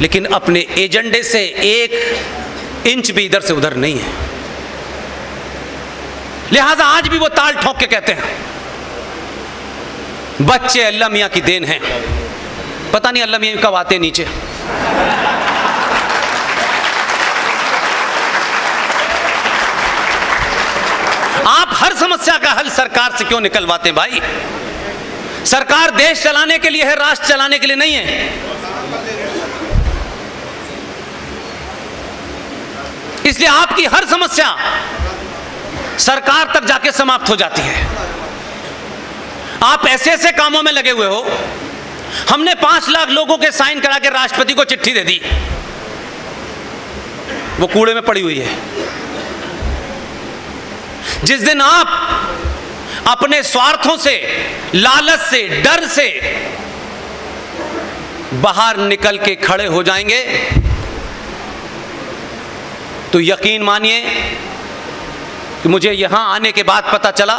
लेकिन अपने एजेंडे से 1 इंच भी इधर से उधर नहीं है। लिहाजा आज भी वो ताल ठोक के कहते हैं बच्चे अल्लाह मियां की देन है। पता नहीं अल्लाह मियां कब आते नीचे। आप हर समस्या का हल सरकार से क्यों निकलवाते हैं भाई? सरकार देश चलाने के लिए है, राष्ट्र चलाने के लिए नहीं है। इसलिए आपकी हर समस्या सरकार तक जाके समाप्त हो जाती है। आप ऐसे ऐसे कामों में लगे हुए हो। हमने 5 लाख लोगों के साइन करा के राष्ट्रपति को चिट्ठी दे दी, वो कूड़े में पड़ी हुई है। जिस दिन आप अपने स्वार्थों से, लालच से, डर से बाहर निकल के खड़े हो जाएंगे तो यकीन मानिए कि मुझे यहां आने के बाद पता चला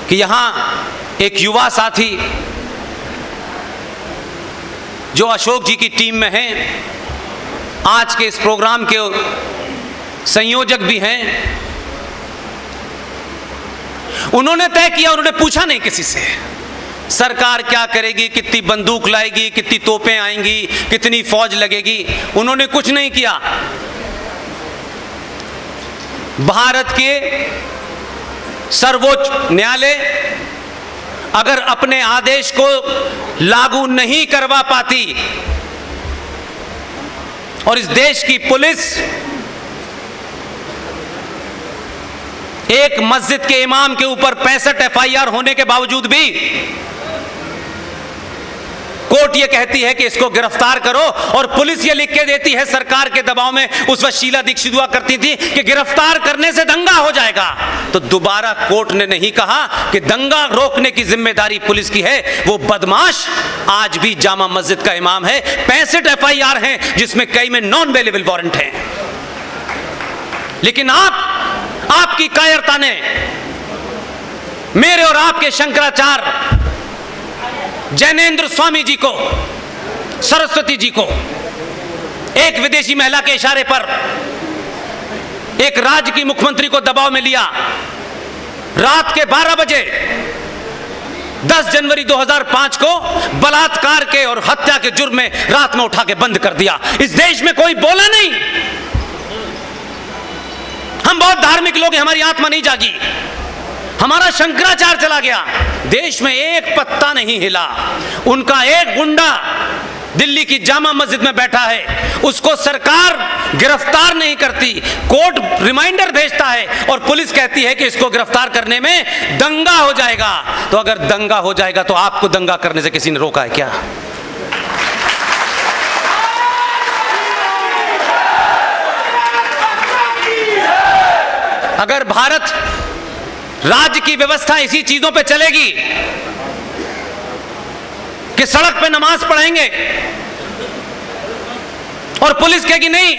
कि यहां एक युवा साथी जो अशोक जी की टीम में हैं, आज के इस प्रोग्राम के संयोजक भी हैं, उन्होंने तय किया, उन्होंने पूछा नहीं किसी से सरकार क्या करेगी, कितनी बंदूक लाएगी, कितनी तोपें आएंगी, कितनी फौज लगेगी, उन्होंने कुछ नहीं किया। भारत के सर्वोच्च न्यायालय अगर अपने आदेश को लागू नहीं करवा पाती और इस देश की पुलिस एक मस्जिद के इमाम के ऊपर 65 एफआईआर होने के बावजूद भी कोर्ट ये कहती है कि इसको गिरफ्तार करो, और पुलिस ये लिख के देती है सरकार के दबाव में, उस वक्त शीला दीक्षित हुआ करती थी, कि गिरफ्तार करने से दंगा हो जाएगा। तो दोबारा कोर्ट ने नहीं कहा कि दंगा रोकने की जिम्मेदारी पुलिस की है। वो बदमाश आज भी जामा मस्जिद का इमाम है। 65 एफआईआर हैं जिसमें कई में नॉन अवेलेबल वारंट हैं। लेकिन आपकी कायरता ने मेरे और आपके शंकराचार्य जैनेन्द्र स्वामी जी को, सरस्वती जी को, एक विदेशी महिला के इशारे पर एक राज्य की मुख्यमंत्री को दबाव में लिया। रात के 12 बजे 10 जनवरी 2005 को बलात्कार के और हत्या के जुर्म में रात में उठा के बंद कर दिया। इस देश में कोई बोला नहीं। हम बहुत धार्मिक लोग हैं, हमारी आत्मा नहीं जागी। हमारा शंकराचार्य चला गया, देश में एक पत्ता नहीं हिला। उनका एक गुंडा दिल्ली की जामा मस्जिद में बैठा है, उसको सरकार गिरफ्तार नहीं करती, कोर्ट रिमाइंडर भेजता है और पुलिस कहती है कि इसको गिरफ्तार करने में दंगा हो जाएगा। तो अगर दंगा हो जाएगा तो आपको दंगा करने से किसी ने रोका है क्या? अगर भारत राज्य की व्यवस्था इसी चीजों पे चलेगी कि सड़क पे नमाज पढ़ेंगे और पुलिस कहेगी नहीं,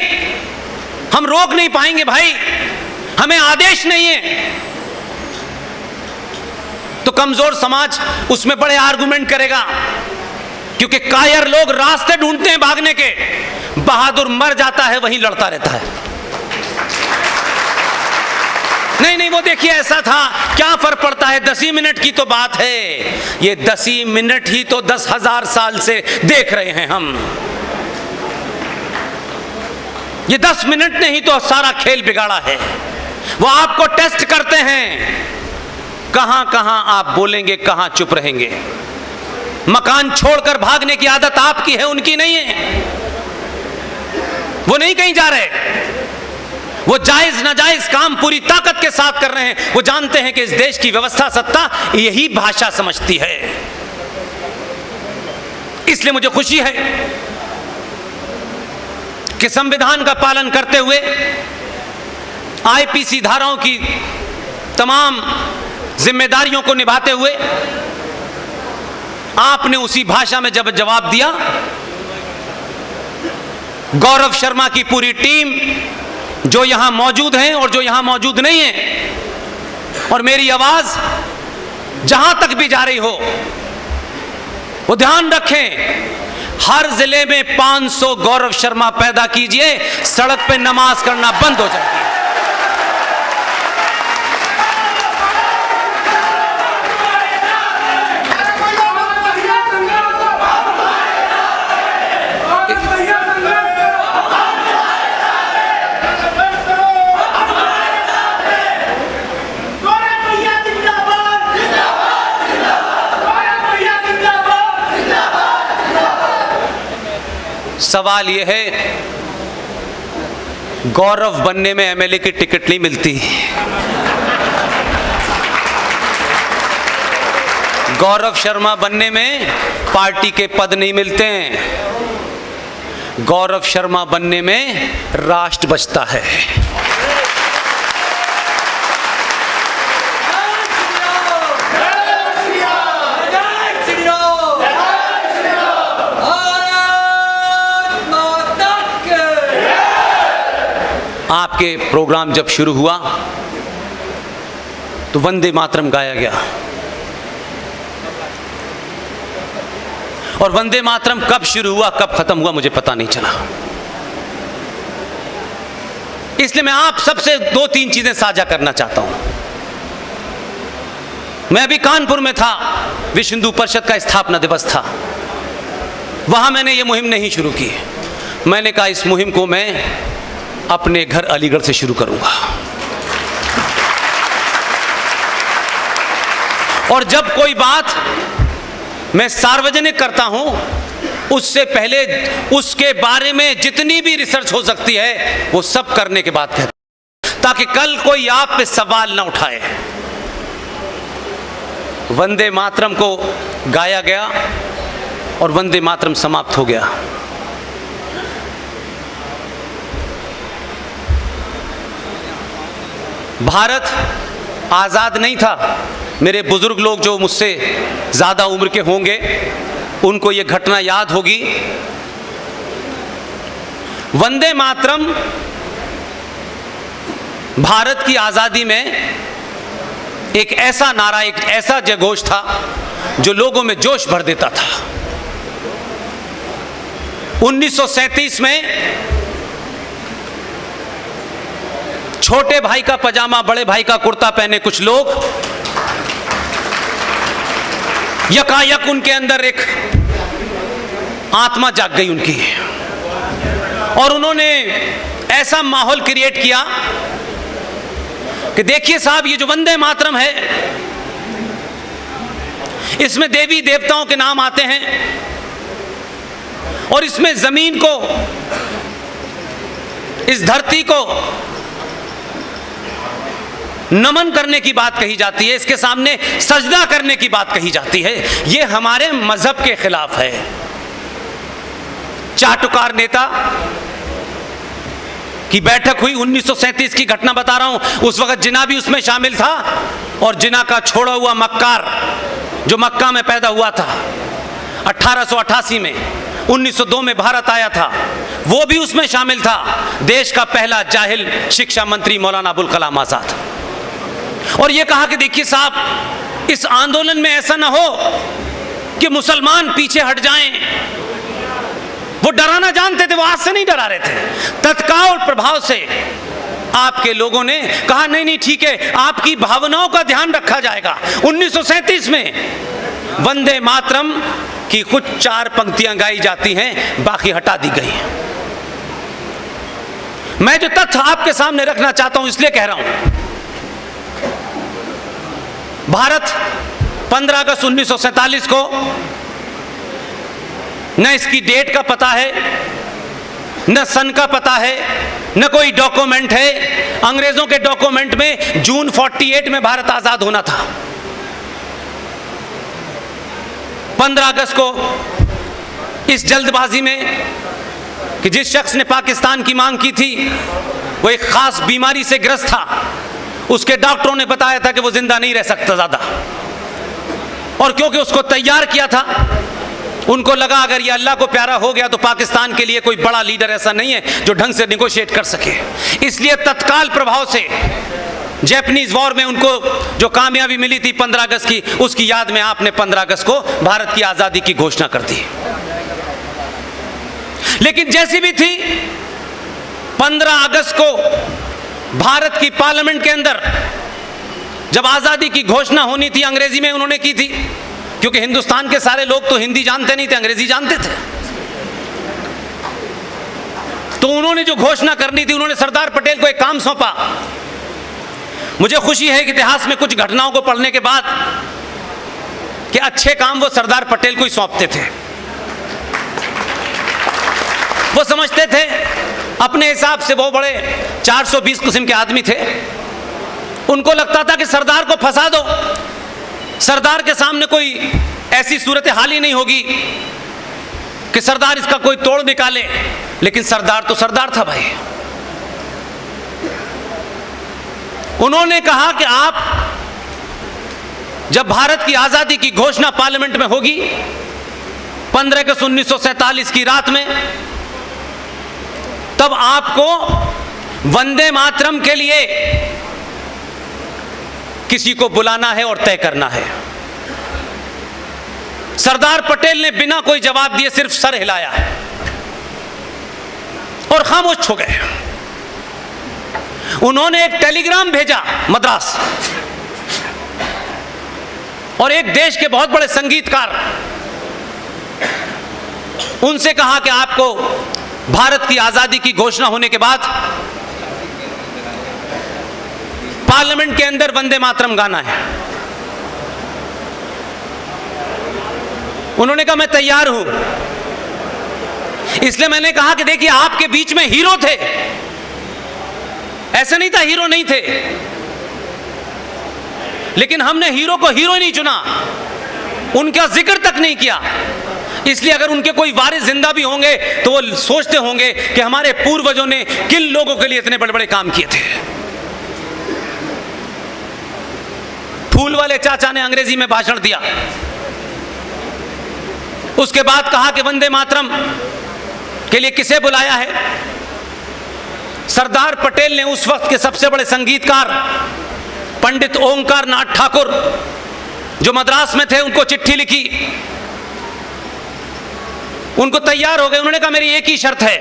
हम रोक नहीं पाएंगे भाई, हमें आदेश नहीं है, तो कमजोर समाज उसमें बड़े आर्गुमेंट करेगा। क्योंकि कायर लोग रास्ते ढूंढते हैं भागने के, बहादुर मर जाता है वहीं लड़ता रहता है। नहीं, वो देखिए ऐसा था, क्या फर्क पड़ता है, 10 ही मिनट की तो बात है। ये 10 ही मिनट ही तो 10,000 साल से देख रहे हैं हम। ये 10 मिनट ने ही तो सारा खेल बिगाड़ा है। वो आपको टेस्ट करते हैं, कहां कहां आप बोलेंगे, कहां चुप रहेंगे। मकान छोड़कर भागने की आदत आपकी है, उनकी नहीं है। वो नहीं कहीं जा रहे, वो जायज नाजायज काम पूरी ताकत के साथ कर रहे हैं। वो जानते हैं कि इस देश की व्यवस्था सत्ता यही भाषा समझती है। इसलिए मुझे खुशी है कि संविधान का पालन करते हुए, आईपीसी धाराओं की तमाम जिम्मेदारियों को निभाते हुए आपने उसी भाषा में जब जवाब दिया, गौरव शर्मा की पूरी टीम जो यहां मौजूद हैं और जो यहां मौजूद नहीं है, और मेरी आवाज जहां तक भी जा रही हो, वो ध्यान रखें, हर जिले में 500 गौरव शर्मा पैदा कीजिए, सड़क पे नमाज करना बंद हो जाएगी। सवाल यह है, गौरव बनने में एमएलए की टिकट नहीं मिलती, गौरव शर्मा बनने में पार्टी के पद नहीं मिलते हैं, गौरव शर्मा बनने में राष्ट्र बचता है। आपके प्रोग्राम जब शुरू हुआ तो वंदे मातरम गाया गया, और वंदे मातरम कब शुरू हुआ कब खत्म हुआ मुझे पता नहीं चला। इसलिए मैं आप सबसे 2-3 चीजें साझा करना चाहता हूं। मैं अभी कानपुर में था, विश्व हिंदू परिषद का स्थापना दिवस था, वहां मैंने ये मुहिम नहीं शुरू की। मैंने कहा इस मुहिम को मैं अपने घर अलीगढ़ से शुरू करूंगा। और जब कोई बात मैं सार्वजनिक करता हूं, उससे पहले उसके बारे में जितनी भी रिसर्च हो सकती है वो सब करने के बाद कहता हूं, ताकि कल कोई आप पे सवाल ना उठाए। वंदे मातरम को गाया गया और वंदे मातरम समाप्त हो गया। भारत आज़ाद नहीं था। मेरे बुजुर्ग लोग जो मुझसे ज़्यादा उम्र के होंगे उनको ये घटना याद होगी। वंदे मातरम भारत की आज़ादी में एक ऐसा नारा, एक ऐसा जयघोष था जो लोगों में जोश भर देता था। 1937 में छोटे भाई का पजामा बड़े भाई का कुर्ता पहने कुछ लोग, यकायक उनके अंदर एक आत्मा जाग गई उनकी, और उन्होंने ऐसा माहौल क्रिएट किया कि देखिए साहब, ये जो वंदे मातरम है इसमें देवी देवताओं के नाम आते हैं और इसमें जमीन को, इस धरती को नमन करने की बात कही जाती है, इसके सामने सजदा करने की बात कही जाती है। ये हमारे मजहब के खिलाफ है। चाटुकार नेता की बैठक हुई, 1937 की घटना बता रहा हूं। उस वक्त जिना भी उसमें शामिल था और जिना का छोड़ा हुआ मक्कार जो मक्का में पैदा हुआ था 1888 में, 1902 में भारत आया था, वो भी उसमें शामिल था। देश का पहला जाहिल शिक्षा मंत्री मौलाना अबुल कलाम आजाद। और ये कहा कि देखिए साहब, इस आंदोलन में ऐसा ना हो कि मुसलमान पीछे हट जाएं। वो डराना जानते थे, वो आज से नहीं डरा रहे थे। तत्काल प्रभाव से आपके लोगों ने कहा नहीं नहीं ठीक है, आपकी भावनाओं का ध्यान रखा जाएगा। 1937 में वंदे मातरम की कुछ 4 पंक्तियां गाई जाती हैं, बाकी हटा दी गई। मैं जो तथ्य आपके सामने रखना चाहता हूं इसलिए कह रहा हूं, भारत 15 अगस्त 1947 को न इसकी डेट का पता है, न सन का पता है, न कोई डॉक्यूमेंट है। अंग्रेजों के डॉक्यूमेंट में जून 48 में भारत आजाद होना था। 15 अगस्त को इस जल्दबाजी में कि जिस शख्स ने पाकिस्तान की मांग की थी वो एक खास बीमारी से ग्रस्त था, उसके डॉक्टरों ने बताया था कि वो जिंदा नहीं रह सकता ज्यादा, और क्योंकि उसको तैयार किया था, उनको लगा अगर ये अल्लाह को प्यारा हो गया तो पाकिस्तान के लिए कोई बड़ा लीडर ऐसा नहीं है जो ढंग से निगोशिएट कर सके। इसलिए तत्काल प्रभाव से जैपनीज वॉर में उनको जो कामयाबी मिली थी 15 अगस्त की, उसकी याद में आपने 15 अगस्त को भारत की आजादी की घोषणा कर दी। लेकिन जैसी भी थी, 15 अगस्त को भारत की पार्लियामेंट के अंदर जब आजादी की घोषणा होनी थी, अंग्रेजी में उन्होंने की थी, क्योंकि हिंदुस्तान के सारे लोग तो हिंदी जानते नहीं थे, अंग्रेजी जानते थे। तो उन्होंने जो घोषणा करनी थी, उन्होंने सरदार पटेल को एक काम सौंपा। मुझे खुशी है कि इतिहास में कुछ घटनाओं को पढ़ने के बाद कि अच्छे काम वो सरदार पटेल को ही सौंपते थे। वो समझते थे अपने हिसाब से वो बड़े 420 किस्म के आदमी थे। उनको लगता था कि सरदार को फंसा दो, सरदार के सामने कोई ऐसी सूरत हाल ही नहीं होगी कि सरदार इसका कोई तोड़ निकाले। लेकिन सरदार तो सरदार था भाई। उन्होंने कहा कि आप जब भारत की आजादी की घोषणा पार्लियामेंट में होगी 15 अगस्त 1947 की रात में, तब आपको वंदे मातरम के लिए किसी को बुलाना है और तय करना है। सरदार पटेल ने बिना कोई जवाब दिए सिर्फ सर हिलाया और खामोश हो गए। उन्होंने एक टेलीग्राम भेजा मद्रास, और एक देश के बहुत बड़े संगीतकार, उनसे कहा कि आपको भारत की आजादी की घोषणा होने के बाद पार्लियामेंट के अंदर वंदे मातरम गाना है। उन्होंने कहा मैं तैयार हूं। इसलिए मैंने कहा कि देखिए आपके बीच में हीरो थे, ऐसे नहीं था हीरो नहीं थे, लेकिन हमने हीरो को हीरो नहीं चुना, उनका जिक्र तक नहीं किया। इसलिए अगर उनके कोई वारिस जिंदा भी होंगे तो वो सोचते होंगे कि हमारे पूर्वजों ने किन लोगों के लिए इतने बड़े बड़े काम किए थे। फूल वाले चाचा ने अंग्रेजी में भाषण दिया, उसके बाद कहा कि वंदे मातरम के लिए किसे बुलाया है? सरदार पटेल ने उस वक्त के सबसे बड़े संगीतकार पंडित ओंकार नाथ ठाकुर जो मद्रास में थे, उनको चिट्ठी लिखी, उनको तैयार हो गए। उन्होंने कहा मेरी एक ही शर्त है,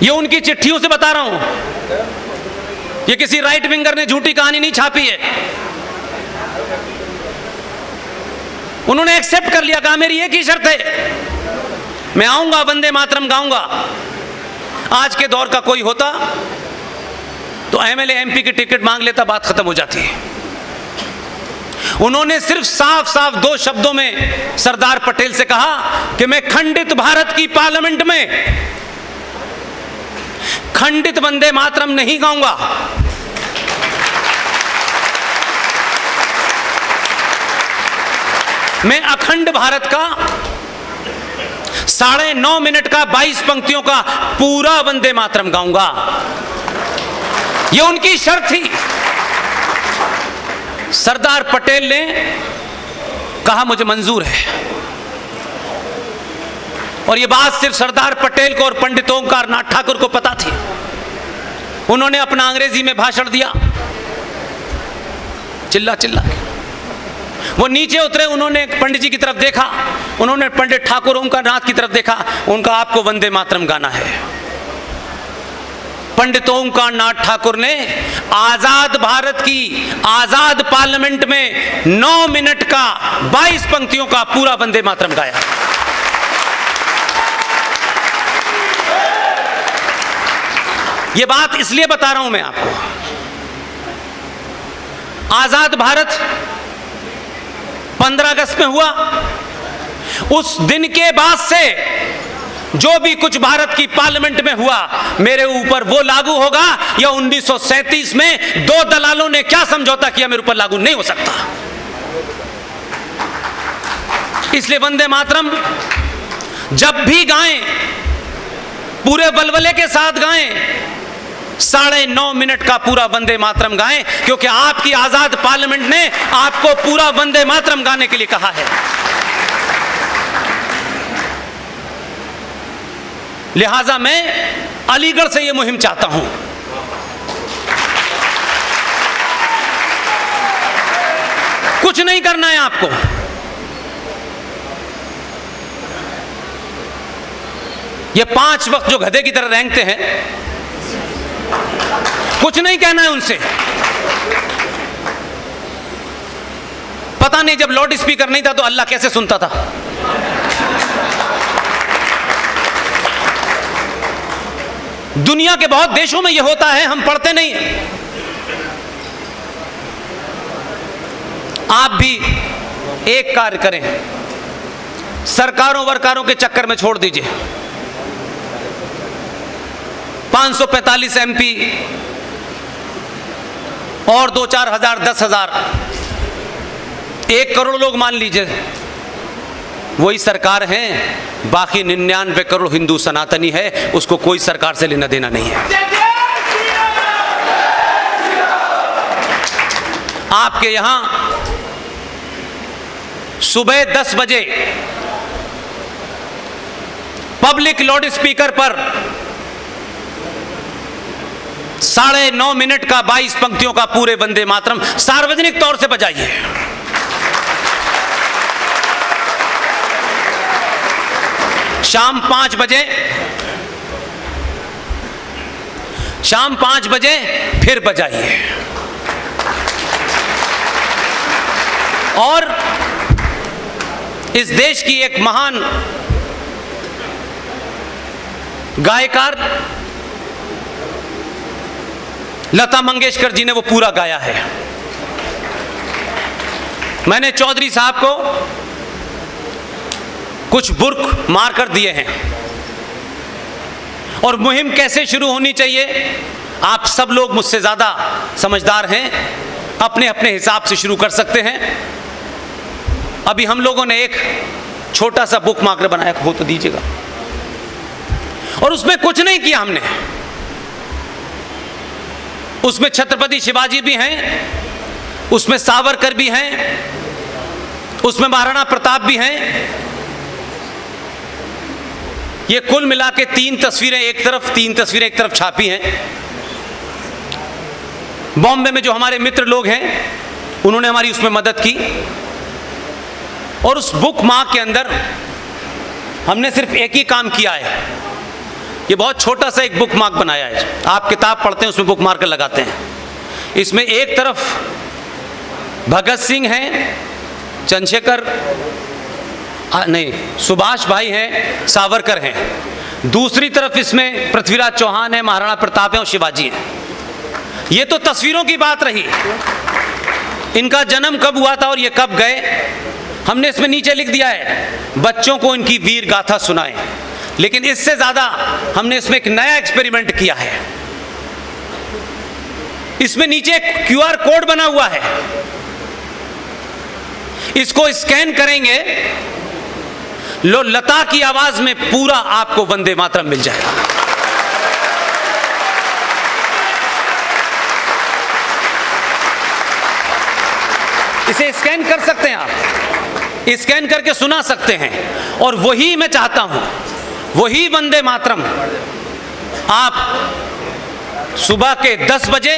ये उनकी चिट्ठियों से बता रहा हूं, ये किसी राइट विंगर ने झूठी कहानी नहीं छापी है। उन्होंने एक्सेप्ट कर लिया, कहा मेरी एक ही शर्त है, मैं आऊंगा वंदे मातरम गाऊंगा। आज के दौर का कोई होता तो एमएलए एमपी की टिकट मांग लेता, बात खत्म हो जाती है। उन्होंने सिर्फ साफ साफ 2 शब्दों में सरदार पटेल से कहा कि मैं खंडित भारत की पार्लियामेंट में खंडित वंदे मातरम नहीं गाऊंगा। मैं अखंड भारत का 9.5 मिनट का 22 पंक्तियों का पूरा वंदे मातरम गाऊंगा। यह उनकी शर्त थी। सरदार पटेल ने कहा मुझे मंजूर है। और यह बात सिर्फ सरदार पटेल को और पंडित ओंकार नाथ ठाकुर को पता थी। उन्होंने अपना अंग्रेजी में भाषण दिया, चिल्ला चिल्ला। वो नीचे उतरे, उन्होंने पंडित जी की तरफ देखा, उन्होंने पंडित ठाकुर ओंकार नाथ की तरफ देखा, उनका आपको वंदे मातरम गाना है। पंडित ओंकार नाथ ठाकुर ने आजाद भारत की आजाद पार्लियामेंट में 9 मिनट का 22 पंक्तियों का पूरा वंदे मातरम गाया। यह बात इसलिए बता रहा हूं मैं आपको, आजाद भारत 15 अगस्त में हुआ। उस दिन के बाद से जो भी कुछ भारत की पार्लियामेंट में हुआ मेरे ऊपर वो लागू होगा, या 1937 में 2 दलालों ने क्या समझौता किया मेरे ऊपर लागू नहीं हो सकता। इसलिए वंदे मातरम जब भी गाएं पूरे बलबले के साथ गाएं, 9.5 मिनट का पूरा वंदे मातरम गाएं, क्योंकि आपकी आजाद पार्लियामेंट ने आपको पूरा वंदे मातरम गाने के लिए कहा है। लिहाजा मैं अलीगढ़ से यह मुहिम चाहता हूं। कुछ नहीं करना है आपको, ये 5 वक्त जो गधे की तरह रेंगते हैं, कुछ नहीं कहना है उनसे। पता नहीं जब लाउड स्पीकर नहीं था तो अल्लाह कैसे सुनता था। दुनिया के बहुत देशों में यह होता है, हम पढ़ते नहीं। आप भी एक कार्य करें, सरकारों वरकारों के चक्कर में छोड़ दीजिए। 545 एमपी और 2-4 हजार 10,000, 1 करोड़ लोग मान लीजिए, वही सरकार है। बाकी 99 करोड़ हिंदू सनातनी है, उसको कोई सरकार से लेना देना नहीं है। आपके यहां सुबह 10 बजे पब्लिक लाउड स्पीकर पर 9.5 मिनट का 22 पंक्तियों का पूरे वंदे मातरम सार्वजनिक तौर से बजाइए। शाम 5 बजे फिर बजाइए। और इस देश की एक महान गायकार लता मंगेशकर जी ने वो पूरा गाया है। मैंने चौधरी साहब को कुछ बुर्क मारकर दिए हैं और मुहिम कैसे शुरू होनी चाहिए आप सब लोग मुझसे ज़्यादा समझदार हैं, अपने अपने हिसाब से शुरू कर सकते हैं। अभी हम लोगों ने एक छोटा सा बुक मार्कर बनाया, हो तो दीजिएगा, और उसमें कुछ नहीं किया हमने। उसमें छत्रपति शिवाजी भी हैं, उसमें सावरकर भी हैं, उसमें महाराणा प्रताप भी हैं। ये कुल मिला के 3 तस्वीरें एक तरफ, 3 तस्वीरें एक तरफ छापी हैं। बॉम्बे में जो हमारे मित्र लोग हैं उन्होंने हमारी उसमें मदद की और उस बुक मार्क के अंदर हमने सिर्फ एक ही काम किया है। ये बहुत छोटा सा एक बुक मार्क बनाया है। आप किताब पढ़ते हैं उसमें बुक मार्कर लगाते हैं। इसमें एक तरफ भगत सिंह हैं, चंद्रशेखर नहीं, सुभाष भाई हैं, सावरकर हैं। दूसरी तरफ इसमें पृथ्वीराज चौहान है, महाराणा प्रताप है और शिवाजी हैं। ये तो तस्वीरों की बात रही, इनका जन्म कब हुआ था और ये कब गए हमने इसमें नीचे लिख दिया है, बच्चों को इनकी वीर गाथा सुनाएं। लेकिन इससे ज्यादा हमने इसमें एक नया एक्सपेरिमेंट किया है। इसमें नीचे एक QR कोड बना हुआ है, इसको स्कैन करेंगे, लो लता की आवाज में पूरा आपको वंदे मातरम मिल जाएगा। इसे स्कैन कर सकते हैं आप, स्कैन करके सुना सकते हैं। और वही मैं चाहता हूं, वही वंदे मातरम आप सुबह के 10 बजे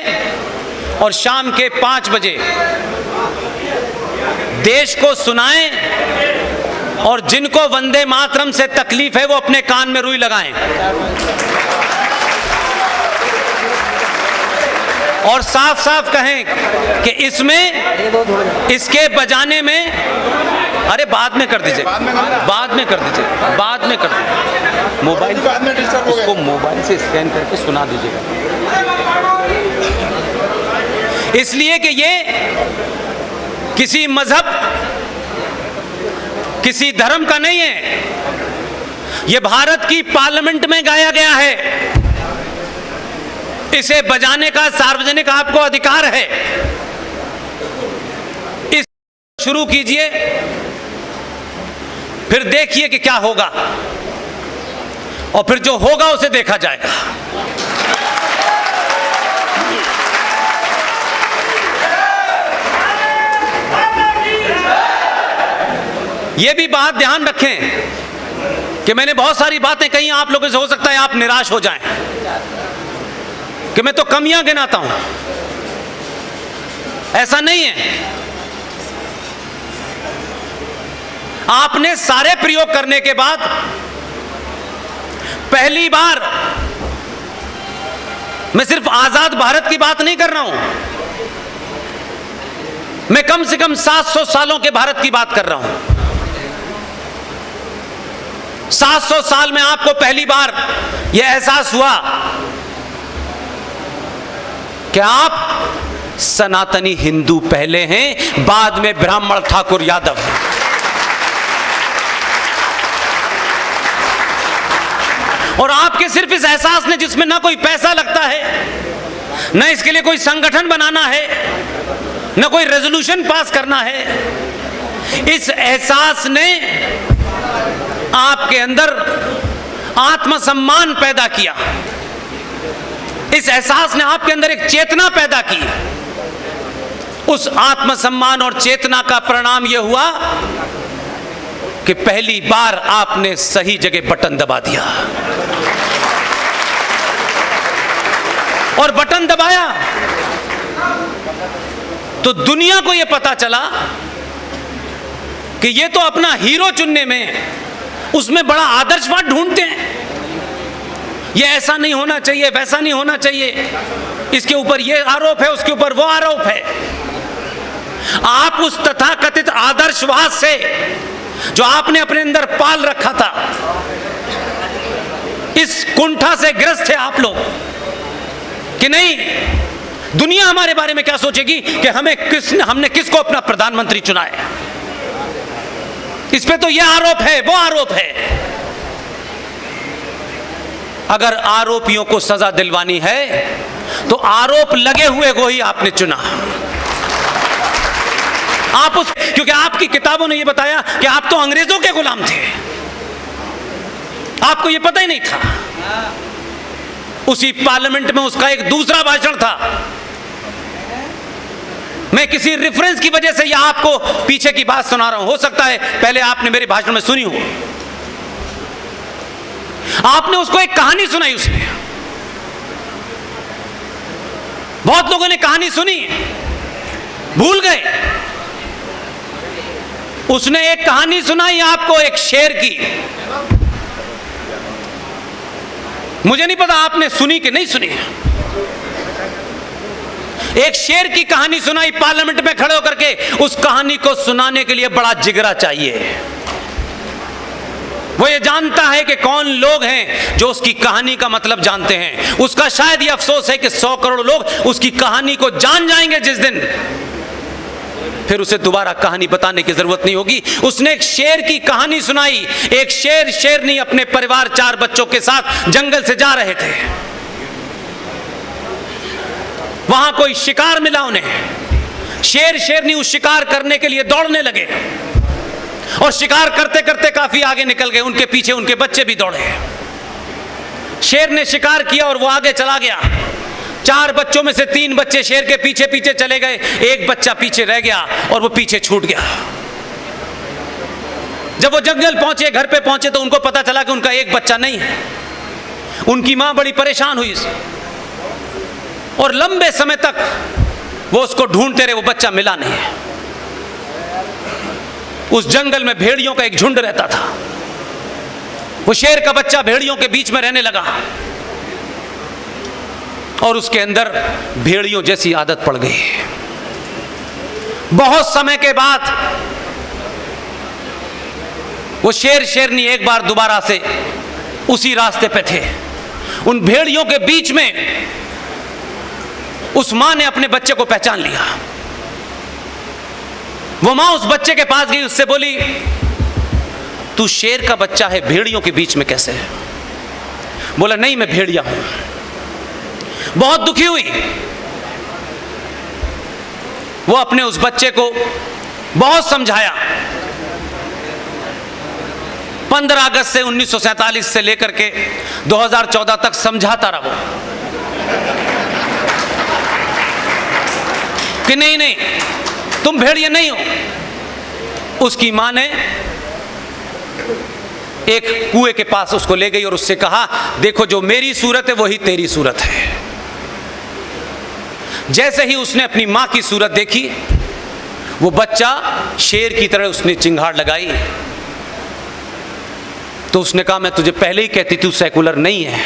और शाम के 5 बजे देश को सुनाएं और जिनको वंदे मातरम से तकलीफ है वो अपने कान में रुई लगाएं और साफ साफ कहें कि इसमें, इसके बजाने में, अरे बाद में कर दीजिए, बाद में कर दीजिए, बाद में कर दीजिए, मोबाइल उसको मोबाइल से स्कैन करके सुना दीजिएगा। इसलिए कि ये किसी मजहब, किसी धर्म का नहीं है, ये भारत की पार्लियामेंट में गाया गया है। इसे बजाने का सार्वजनिक आपको अधिकार है। इस शुरू कीजिए, फिर देखिए कि क्या होगा और फिर जो होगा उसे देखा जाएगा। यह भी बात ध्यान रखें कि मैंने बहुत सारी बातें कही, आप लोगों से हो सकता है आप निराश हो जाएं कि मैं तो कमियां गिनाता हूं। ऐसा नहीं है। आपने सारे प्रयोग करने के बाद पहली बार, मैं सिर्फ आजाद भारत की बात नहीं कर रहा हूं, मैं कम से कम 700 सालों के भारत की बात कर रहा हूं। 700 साल में आपको पहली बार यह एहसास हुआ कि आप सनातनी हिंदू पहले हैं, बाद में ब्राह्मण ठाकुर यादव हैं। और आपके सिर्फ इस एहसास ने, जिसमें ना कोई पैसा लगता है, ना इसके लिए कोई संगठन बनाना है, ना कोई रेजोल्यूशन पास करना है, इस एहसास ने आपके अंदर आत्मसम्मान पैदा किया। इस एहसास ने आपके अंदर एक चेतना पैदा की। उस आत्मसम्मान और चेतना का परिणाम यह हुआ कि पहली बार आपने सही जगह बटन दबा दिया। और बटन दबाया तो दुनिया को यह पता चला कि यह तो अपना हीरो चुनने में, उसमें बड़ा आदर्शवाद ढूंढते हैं। ये ऐसा नहीं होना चाहिए, वैसा नहीं होना चाहिए, इसके ऊपर ये आरोप है, उसके ऊपर वो आरोप है। आप उस तथाकथित आदर्शवाद से जो आपने अपने अंदर पाल रखा था, इस कुंठा से ग्रस्त थे आप लोग कि नहीं, दुनिया हमारे बारे में क्या सोचेगी कि हमने किसको अपना प्रधानमंत्री चुना है। इस पे तो यह आरोप है, वो आरोप है। अगर आरोपियों को सजा दिलवानी है तो आरोप लगे हुए को ही आपने चुना। क्योंकि आपकी किताबों ने यह बताया कि आप तो अंग्रेजों के गुलाम थे, आपको यह पता ही नहीं था। उसी पार्लियामेंट में उसका एक दूसरा भाषण था। मैं किसी रेफरेंस की वजह से यह आपको पीछे की बात सुना रहा हूं, हो सकता है पहले आपने मेरे भाषण में सुनी हो। आपने उसको एक कहानी सुनाई, उसने बहुत लोगों ने कहानी सुनी, भूल गए। उसने एक कहानी सुनाई आपको, एक शेर की। मुझे नहीं पता आपने सुनी कि नहीं सुनी। एक शेर की कहानी सुनाई पार्लियामेंट में खड़े होकर के। उस कहानी को सुनाने के लिए बड़ा जिगरा चाहिए। वो ये जानता है कि कौन लोग हैं जो उसकी कहानी का मतलब जानते हैं। उसका शायद ये अफसोस है कि 100 करोड़ लोग उसकी कहानी को जान जाएंगे जिस दिन, फिर उसे दोबारा कहानी बताने की जरूरत नहीं होगी। उसने एक शेर की कहानी सुनाई। एक शेरनी अपने परिवार 4 बच्चों के साथ जंगल से जा रहे थे। वहां कोई शिकार मिला उन्हें। शेरनी उस शिकार करने के लिए दौड़ने लगे और शिकार करते करते काफी आगे निकल गए। उनके पीछे उनके बच्चे भी दौड़े। शेर ने शिकार किया और वो आगे चला गया। 4 बच्चों में से 3 बच्चे शेर के पीछे पीछे चले गए, एक बच्चा पीछे रह गया और वो पीछे छूट गया। जब वो जंगल पहुंचे, घर पे पहुंचे, तो उनको पता चला कि उनका एक बच्चा नहीं है। उनकी मां बड़ी परेशान हुई और लंबे समय तक वो उसको ढूंढते रहे, वो बच्चा मिला नहीं। उस जंगल में भेड़ियों का एक झुंड रहता था। वो शेर का बच्चा भेड़ियों के बीच में रहने लगा और उसके अंदर भेड़ियों जैसी आदत पड़ गई। बहुत समय के बाद वो शेरनी एक बार दोबारा से उसी रास्ते पे थे। उन भेड़ियों के बीच में उस मां ने अपने बच्चे को पहचान लिया। वो मां उस बच्चे के पास गई, उससे बोली, तू शेर का बच्चा है, भेड़ियों के बीच में कैसे है? बोला, नहीं, मैं भेड़िया हूं। बहुत दुखी हुई। वो अपने उस बच्चे को बहुत समझाया। 15 अगस्त से 1947 से लेकर के 2014 तक समझाता रहा वो कि नहीं, तुम भेड़िया नहीं हो। उसकी मां ने एक कुएं के पास उसको ले गई और उससे कहा, देखो, जो मेरी सूरत है वही तेरी सूरत है। जैसे ही उसने अपनी मां की सूरत देखी, वो बच्चा शेर की तरह उसने चिंगाड़ लगाई। तो उसने कहा, मैं तुझे पहले ही कहती तू सेकुलर नहीं है।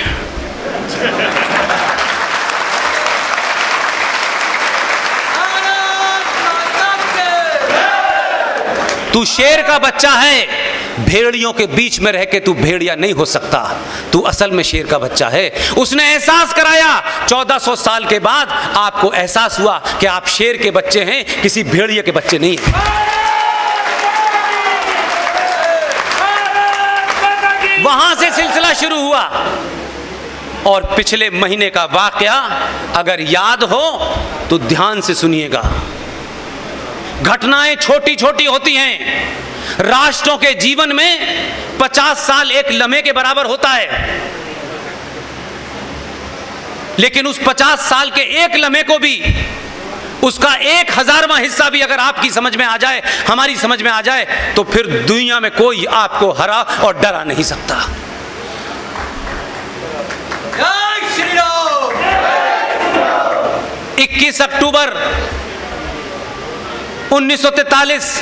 तू शेर का बच्चा है, भेड़ियों के बीच में रह के तू भेड़िया नहीं हो सकता, तू असल में शेर का बच्चा है। उसने एहसास कराया। 1400 साल के बाद आपको एहसास हुआ कि आप शेर के बच्चे हैं, किसी भेड़िया के बच्चे नहीं हैं। वहां से सिलसिला शुरू हुआ और पिछले महीने का वाकया अगर याद हो तो ध्यान से सुनिएगा। घटनाएं छोटी छोटी होती हैं। राष्ट्रों के जीवन में 50 साल एक लम्हे के बराबर होता है, लेकिन उस 50 साल के एक लम्हे को भी, उसका 1000वां हिस्सा भी अगर आपकी समझ में आ जाए, हमारी समझ में आ जाए, तो फिर दुनिया में कोई आपको हरा और डरा नहीं सकता। 21 अक्टूबर 1943,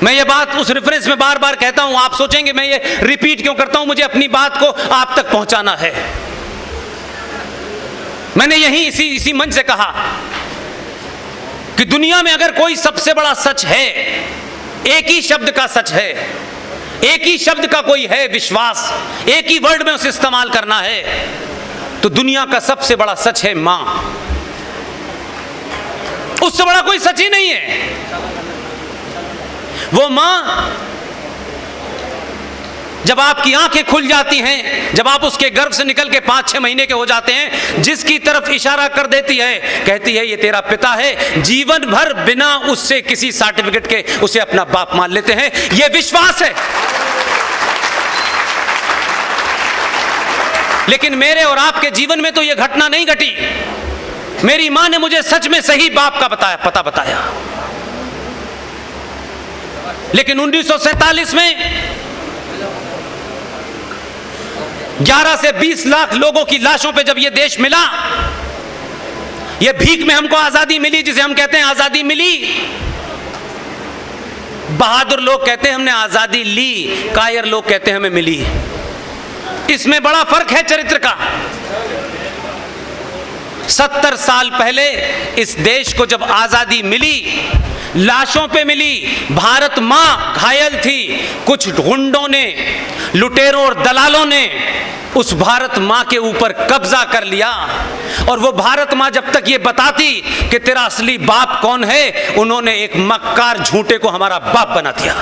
मैं ये बात उस रेफरेंस में बार बार कहता हूं, आप सोचेंगे मैं ये रिपीट क्यों करता हूं, मुझे अपनी बात को आप तक पहुंचाना है। मैंने यही इसी मंच से कहा कि दुनिया में अगर कोई सबसे बड़ा सच है, एक ही शब्द का सच है, एक ही शब्द का कोई है विश्वास, एक ही वर्ड में उसे इस्तेमाल करना है, तो दुनिया का सबसे बड़ा सच है मां। उससे बड़ा कोई सच ही नहीं है। वो मां जब आपकी आंखें खुल जाती हैं, जब आप उसके गर्भ से निकल के 5-6 महीने के हो जाते हैं, जिसकी तरफ इशारा कर देती है, कहती है ये तेरा पिता है, जीवन भर बिना उससे किसी सर्टिफिकेट के उसे अपना बाप मान लेते हैं। ये विश्वास है। लेकिन मेरे और आपके जीवन में तो यह घटना नहीं घटी। मेरी मां ने मुझे सच में सही बाप का पता बताया। लेकिन 1947 में 11 से 20 लाख लोगों की लाशों पे जब यह देश मिला, यह भीख में हमको आजादी मिली, जिसे हम कहते हैं आजादी मिली। बहादुर लोग कहते हैं हमने आजादी ली, कायर लोग कहते हैं हमें मिली। इसमें बड़ा फर्क है चरित्र का। 70 साल पहले इस देश को जब आजादी मिली, लाशों पे मिली, भारत मां घायल थी। कुछ गुंडों ने, लुटेरों और दलालों ने उस भारत मां के ऊपर कब्जा कर लिया। और वो भारत मां जब तक ये बताती कि तेरा असली बाप कौन है, उन्होंने एक मक्कार झूठे को हमारा बाप बना दिया।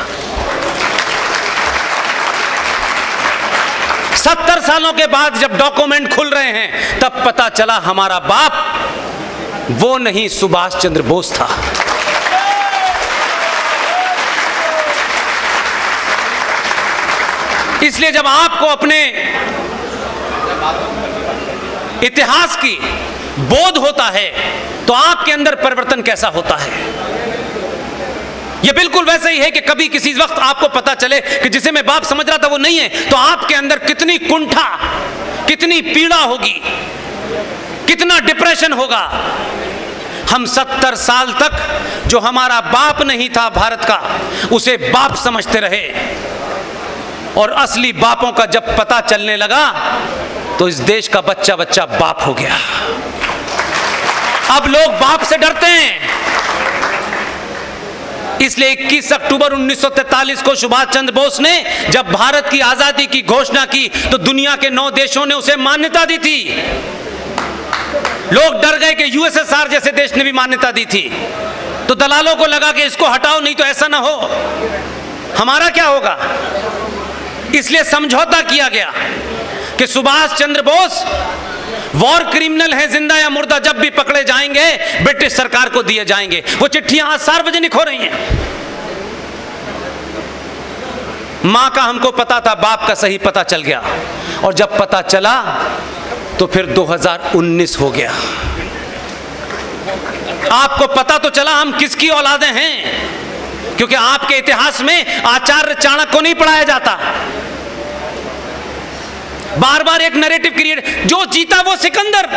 70 सालों के बाद जब डॉक्यूमेंट खुल रहे हैं, तब पता चला हमारा बाप वो नहीं, सुभाष चंद्र बोस था। इसलिए जब आपको अपने इतिहास की बोध होता है, तो आपके अंदर परिवर्तन कैसा होता है। यह बिल्कुल वैसे ही है कि कभी किसी वक्त आपको पता चले कि जिसे मैं बाप समझ रहा था वो नहीं है, तो आपके अंदर कितनी कुंठा, कितनी पीड़ा होगी, कितना डिप्रेशन होगा। हम 70 साल तक जो हमारा बाप नहीं था भारत का, उसे बाप समझते रहे। और असली बापों का जब पता चलने लगा, तो इस देश का बच्चा बच्चा बाप हो गया। अब लोग बाप से डरते हैं। इसलिए 21 अक्टूबर 1943 को सुभाष चंद्र बोस ने जब भारत की आजादी की घोषणा की, तो दुनिया के 9 देशों ने उसे मान्यता दी थी। लोग डर गए कि यूएसएसआर जैसे देश ने भी मान्यता दी थी। तो दलालों को लगा कि इसको हटाओ, नहीं तो ऐसा ना हो, हमारा क्या होगा। इसलिए समझौता किया गया कि सुभाष चंद्र बोस वॉर क्रिमिनल है, जिंदा या मुर्दा जब भी पकड़े जाएंगे ब्रिटिश सरकार को दिए जाएंगे। वो चिट्ठियां आज सार्वजनिक हो रही हैं। मां का हमको पता था, बाप का सही पता चल गया। और जब पता चला तो फिर 2019 हो गया। आपको पता तो चला हम किसकी औलादे हैं, क्योंकि आपके इतिहास में आचार्य चाणक्य को नहीं पढ़ाया जाता। बार बार एक नैरेटिव क्रिएट, जो जीता वो सिकंदर।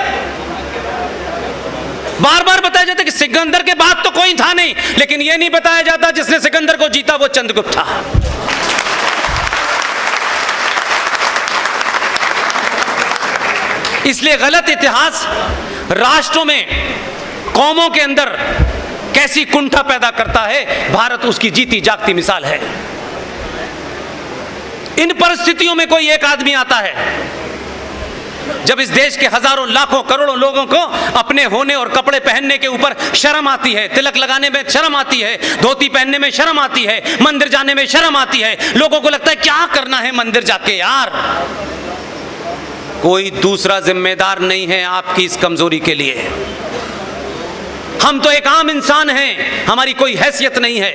बार बार बताया जाता कि सिकंदर के बाद तो कोई था नहीं, लेकिन यह नहीं बताया जाता जिसने सिकंदर को जीता वो चंद्रगुप्त था। इसलिए गलत इतिहास राष्ट्रों में, कौमों के अंदर कैसी कुंठा पैदा करता है, भारत उसकी जीती जागती मिसाल है। इन परिस्थितियों में कोई एक आदमी आता है, जब इस देश के हजारों लाखों करोड़ों लोगों को अपने होने और कपड़े पहनने के ऊपर शर्म आती है, तिलक लगाने में शर्म आती है, धोती पहनने में शर्म आती है, मंदिर जाने में शर्म आती है। लोगों को लगता है क्या करना है मंदिर जाके यार। कोई दूसरा जिम्मेदार नहीं है आपकी इस कमजोरी के लिए। हम तो एक आम इंसान हैं, हमारी कोई हैसियत नहीं है।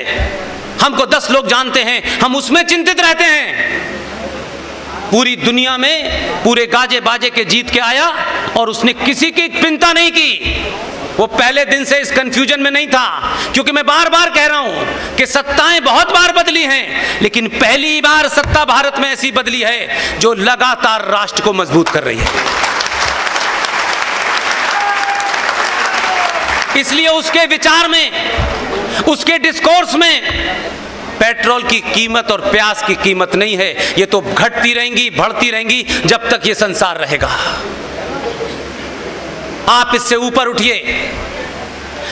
हमको 10 लोग जानते हैं, हम उसमें चिंतित रहते हैं। पूरी दुनिया में पूरे गाजे बाजे के जीत के आया और उसने किसी की चिंता नहीं की। वो पहले दिन से इस कंफ्यूजन में नहीं था, क्योंकि मैं बार बार कह रहा हूं कि सत्ताएं बहुत बार बदली हैं, लेकिन पहली बार सत्ता भारत में ऐसी बदली है जो लगातार राष्ट्र को मजबूत कर रही है। इसलिए उसके विचार में, उसके डिस्कोर्स में पेट्रोल की कीमत और प्याज की कीमत नहीं है। ये तो घटती रहेंगी, बढ़ती रहेंगी जब तक ये संसार रहेगा। आप इससे ऊपर उठिए।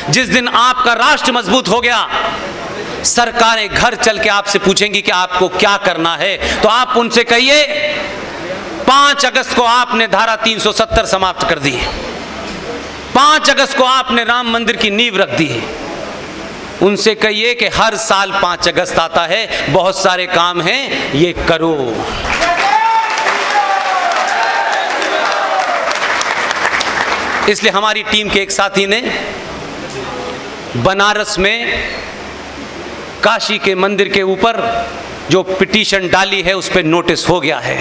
जिस दिन आपका राष्ट्र मजबूत हो गया, सरकारें घर चल के आपसे पूछेंगी कि आपको क्या करना है, तो आप उनसे कहिए 5 अगस्त को आपने धारा 370 समाप्त कर दी है। 5 अगस्त को आपने राम मंदिर की नींव रख दी है। उनसे कहिए कि हर साल 5 अगस्त आता है, बहुत सारे काम हैं, ये करो। इसलिए हमारी टीम के एक साथी ने बनारस में काशी के मंदिर के ऊपर जो पिटीशन डाली है उस पर नोटिस हो गया है।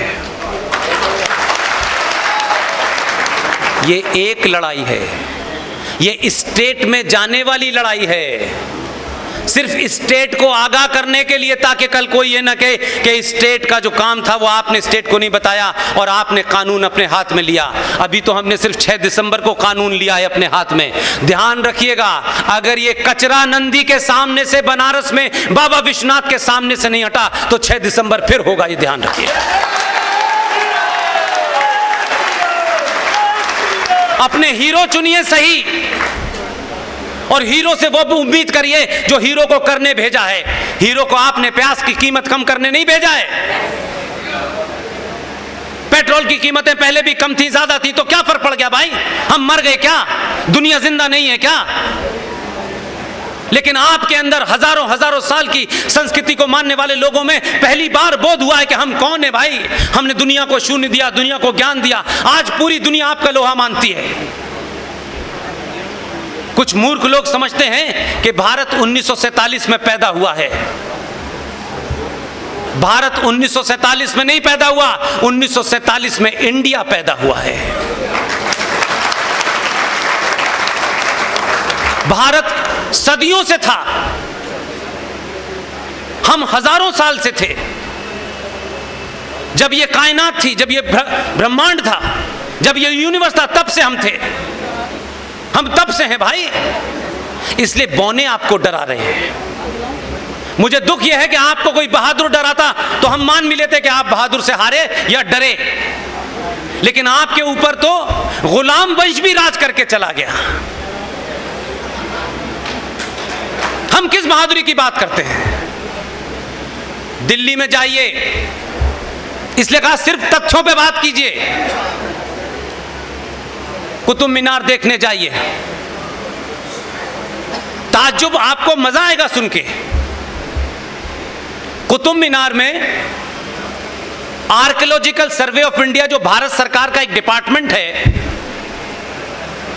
ये एक लड़ाई है, ये स्टेट में जाने वाली लड़ाई है, सिर्फ स्टेट को आगाह करने के लिए, ताकि कल कोई ये ना कहे कि स्टेट का जो काम था वो आपने स्टेट को नहीं बताया और आपने कानून अपने हाथ में लिया। अभी तो हमने सिर्फ 6 दिसंबर को कानून लिया है अपने हाथ में। ध्यान रखिएगा, अगर ये कचरा नंदी के सामने से बनारस में बाबा विश्वनाथ के सामने से नहीं हटा तो 6 दिसंबर फिर होगा, ये ध्यान रखिएगा। अपने हीरो चुनिए सही, और हीरो से वो उम्मीद करिए जो हीरो को करने भेजा है। हीरो को आपने प्याज की कीमत कम करने नहीं भेजा है। पेट्रोल की कीमतें पहले भी कम थी, ज्यादा थी, तो क्या फर्क पड़ गया भाई? हम मर गए क्या? दुनिया जिंदा नहीं है क्या? लेकिन आपके अंदर हजारों हजारों साल की संस्कृति को मानने वाले लोगों में पहली बार बोध हुआ है कि हम कौन है भाई। हमने दुनिया को शून्य दिया, दुनिया को ज्ञान दिया, आज पूरी दुनिया आपका लोहा मानती है। कुछ मूर्ख लोग समझते हैं कि भारत 1947 में पैदा हुआ है। भारत 1947 में नहीं पैदा हुआ, 1947 में इंडिया पैदा हुआ है। भारत सदियों से था, हम हजारों साल से थे। जब ये कायनात थी, जब ये ब्रह्मांड था, जब ये यूनिवर्स था, तब से हम थे। हम तब से हैं भाई। इसलिए बौने आपको डरा रहे हैं। मुझे दुख यह है कि आपको कोई बहादुर डराता तो हम मान भी लेते कि आप बहादुर से हारे या डरे, लेकिन आपके ऊपर तो गुलाम वंश भी राज करके चला गया। हम किस बहादुरी की बात करते हैं? दिल्ली में जाइए, इसलिए कहा सिर्फ तथ्यों पे बात कीजिए। कुतुब मीनार देखने जाइए, ताज्जुब, आपको मजा आएगा सुन के। कुतुब मीनार में आर्कियोलॉजिकल सर्वे ऑफ इंडिया, जो भारत सरकार का एक डिपार्टमेंट है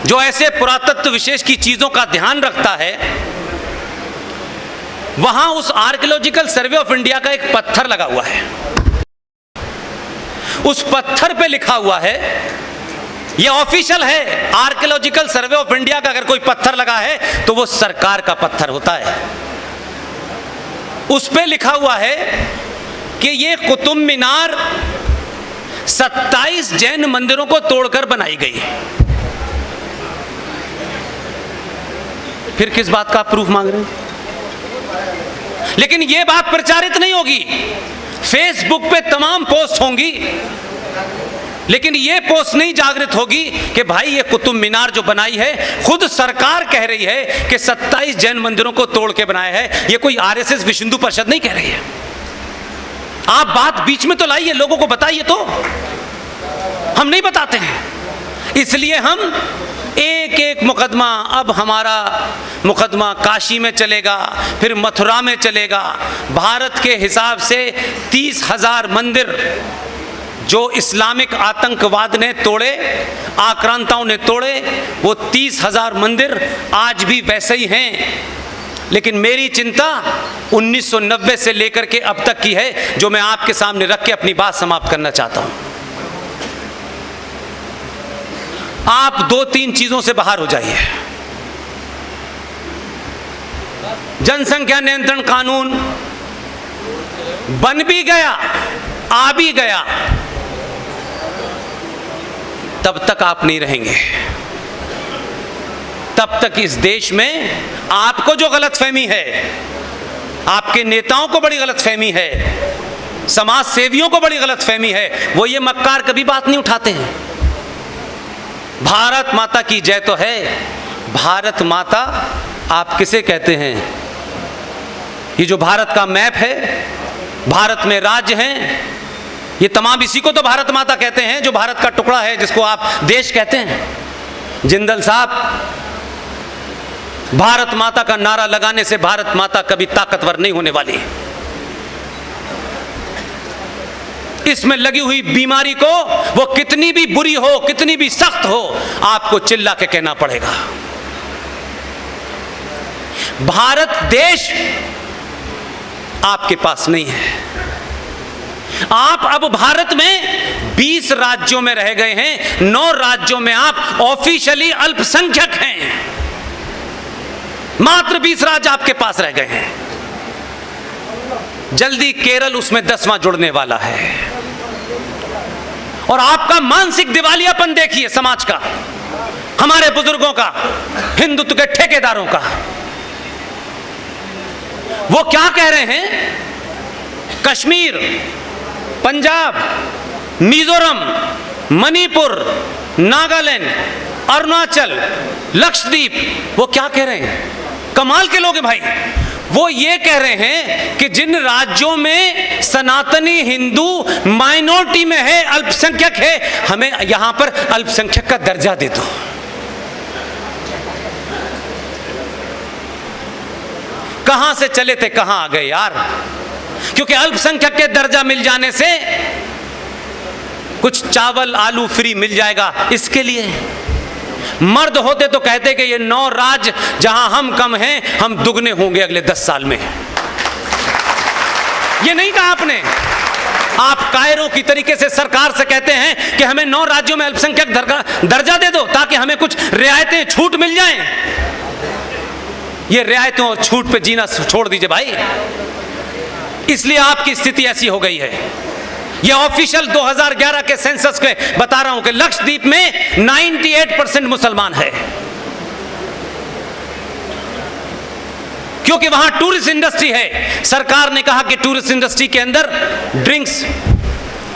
जो ऐसे पुरातत्व विशेष की चीजों का ध्यान रखता है, वहां उस आर्कियोलॉजिकल सर्वे ऑफ इंडिया का एक पत्थर लगा हुआ है। उस पत्थर पे लिखा हुआ है, यह ऑफिशियल है, आर्कियोलॉजिकल सर्वे ऑफ इंडिया का अगर कोई पत्थर लगा है तो वो सरकार का पत्थर होता है। उस पे लिखा हुआ है कि ये कुतुब मीनार 27 जैन मंदिरों को तोड़कर बनाई गई। फिर किस बात का आप प्रूफ मांग रहे हैं? लेकिन यह बात प्रचारित नहीं होगी, फेसबुक पे तमाम पोस्ट होंगी, लेकिन यह पोस्ट नहीं जागृत होगी कि भाई ये कुतुब मीनार जो बनाई है, खुद सरकार कह रही है कि 27 जैन मंदिरों को तोड़ के बनाया है। ये कोई आरएसएस विश्व हिंदू परिषद नहीं कह रही है। आप बात बीच में तो लाइए, लोगों को बताइए तो। हम नहीं बताते हैं, इसलिए हम एक एक मुकदमा, अब हमारा मुकदमा काशी में चलेगा, फिर मथुरा में चलेगा। भारत के हिसाब से 30,000 मंदिर जो इस्लामिक आतंकवाद ने तोड़े, आक्रांताओं ने तोड़े, वो 30,000 मंदिर आज भी वैसे ही हैं। लेकिन मेरी चिंता 1990 से लेकर के अब तक की है, जो मैं आपके सामने रख के अपनी बात समाप्त करना चाहता हूं। आप 2-3 चीजों से बाहर हो जाइए। जनसंख्या नियंत्रण कानून बन भी गया, आ भी गया, तब तक आप नहीं रहेंगे। तब तक इस देश में आपको जो गलतफहमी है, आपके नेताओं को बड़ी गलतफहमी है, समाज सेवियों को बड़ी गलतफहमी है, वो ये मक्कार कभी बात नहीं उठाते हैं। भारत माता की जय तो है। भारत माता आप किसे कहते हैं? ये जो भारत का मैप है, भारत में राज्य हैं, ये तमाम इसी को तो भारत माता कहते हैं, जो भारत का टुकड़ा है, जिसको आप देश कहते हैं। जिंदल साहब, भारत माता का नारा लगाने से भारत माता कभी ताकतवर नहीं होने वाली है। इसमें लगी हुई बीमारी को, वो कितनी भी बुरी हो, कितनी भी सख्त हो, आपको चिल्ला के कहना पड़ेगा। भारत देश आपके पास नहीं है। आप अब भारत में 20 राज्यों में रह गए हैं, 9 राज्यों में आप ऑफिशियली अल्पसंख्यक हैं। मात्र 20 राज्य आपके पास रह गए हैं। जल्दी केरल उसमें 10वां जुड़ने वाला है। और आपका मानसिक दिवालियापन देखिए समाज का, हमारे बुजुर्गों का, हिंदुत्व के ठेकेदारों का। वो क्या कह रहे हैं? कश्मीर, पंजाब, मिजोरम, मणिपुर, नागालैंड, अरुणाचल, लक्षद्वीप, वो क्या कह रहे हैं? कमाल के लोग हैं भाई। वो ये कह रहे हैं कि जिन राज्यों में सनातनी हिंदू माइनॉरिटी में है, अल्पसंख्यक है, हमें यहां पर अल्पसंख्यक का दर्जा दे दो। कहां से चले थे कहां आ गए यार। क्योंकि अल्पसंख्यक के दर्जा मिल जाने से कुछ चावल आलू फ्री मिल जाएगा, इसके लिए। मर्द होते तो कहते कि ये 9 राज्य जहां हम कम हैं, हम दुगने होंगे अगले 10 साल में। ये नहीं कहा आपने। आप कायरों की तरीके से सरकार से कहते हैं कि हमें 9 राज्यों में अल्पसंख्यक दर्जा दे दो, ताकि हमें कुछ रियायतें, छूट मिल जाएं। ये रियायतों और छूट पे जीना छोड़ दीजिए भाई। इसलिए आपकी स्थिति ऐसी हो गई है। यह ऑफिशियल 2011 के सेंसस के बता रहा हूं कि लक्षद्वीप में 98% मुसलमान है, क्योंकि वहां टूरिस्ट इंडस्ट्री है। सरकार ने कहा कि टूरिस्ट इंडस्ट्री के अंदर ड्रिंक्स,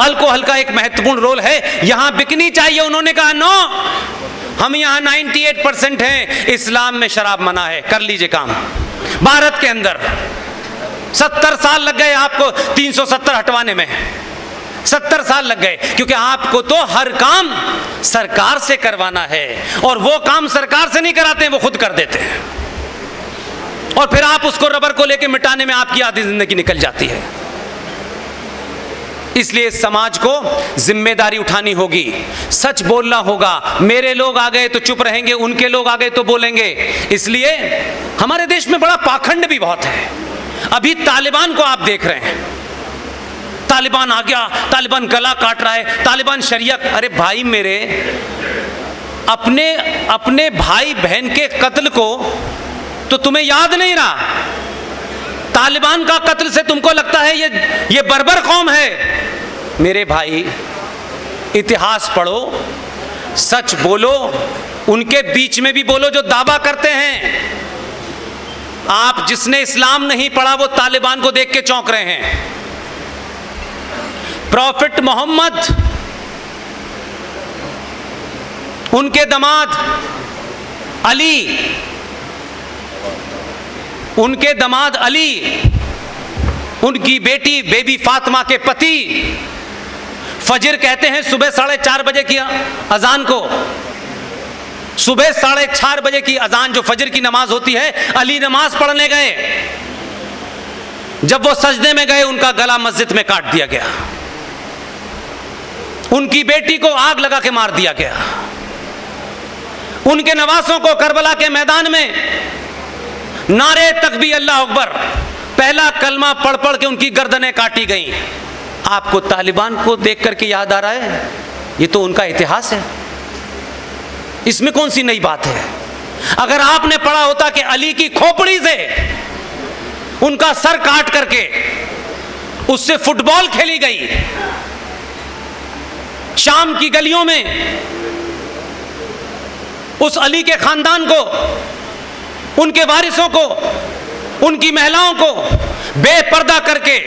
अल्कोहल का एक महत्वपूर्ण रोल है, यहां बिकनी चाहिए। उन्होंने कहा नो, हम यहां 98% हैं, इस्लाम में शराब मना है, कर लीजिए काम। भारत के अंदर 70 साल लग गए आपको 370 हटवाने में। 70 साल लग गए, क्योंकि आपको तो हर काम सरकार से करवाना है, और वो काम सरकार से नहीं कराते हैं, वो खुद कर देते हैं। और फिर आप उसको रबर को लेके मिटाने में आपकी आधी जिंदगी निकल जाती है। इसलिए समाज को जिम्मेदारी उठानी होगी, सच बोलना होगा। मेरे लोग आ गए तो चुप रहेंगे, उनके लोग आ गए तो बोलेंगे। इसलिए हमारे देश में बड़ा पाखंड भी बहुत है। अभी तालिबान को आप देख रहे हैं, तालिबान आ गया, तालिबान गला काट रहा है, तालिबान शरिया। अरे भाई मेरे, अपने भाई बहन के कत्ल को तो तुम्हें याद नहीं रहा। तालिबान का कत्ल से तुमको लगता है ये बर्बर कौम है। मेरे भाई, इतिहास पढ़ो, सच बोलो, उनके बीच में भी बोलो जो दावा करते हैं। आप जिसने इस्लाम नहीं पढ़ा वो तालिबान को देख के चौंक रहे हैं। प्रॉफिट मोहम्मद, उनके दामाद अली, उनकी बेटी बेबी फातिमा के पति फजर कहते हैं सुबह 4:30 बजे की अजान को, सुबह 4:30 बजे की अजान जो फजर की नमाज होती है, अली नमाज पढ़ने गए। जब वो सजदे में गए, उनका गला मस्जिद में काट दिया गया। उनकी बेटी को आग लगा के मार दिया गया। उनके नवासों को करबला के मैदान में नारे तकबीर अल्लाह अकबर, पहला कलमा पढ़ पढ़ के उनकी गर्दनें काटी गईं। आपको तालिबान को देख करके याद आ रहा है? ये तो उनका इतिहास है, इसमें कौन सी नई बात है? अगर आपने पढ़ा होता कि अली की खोपड़ी से उनका सर काट करके उससे फुटबॉल खेली गई, शाम की गलियों में उस अली के खानदान को, उनके वारिसों को, उनकी महिलाओं को बेपर्दा करके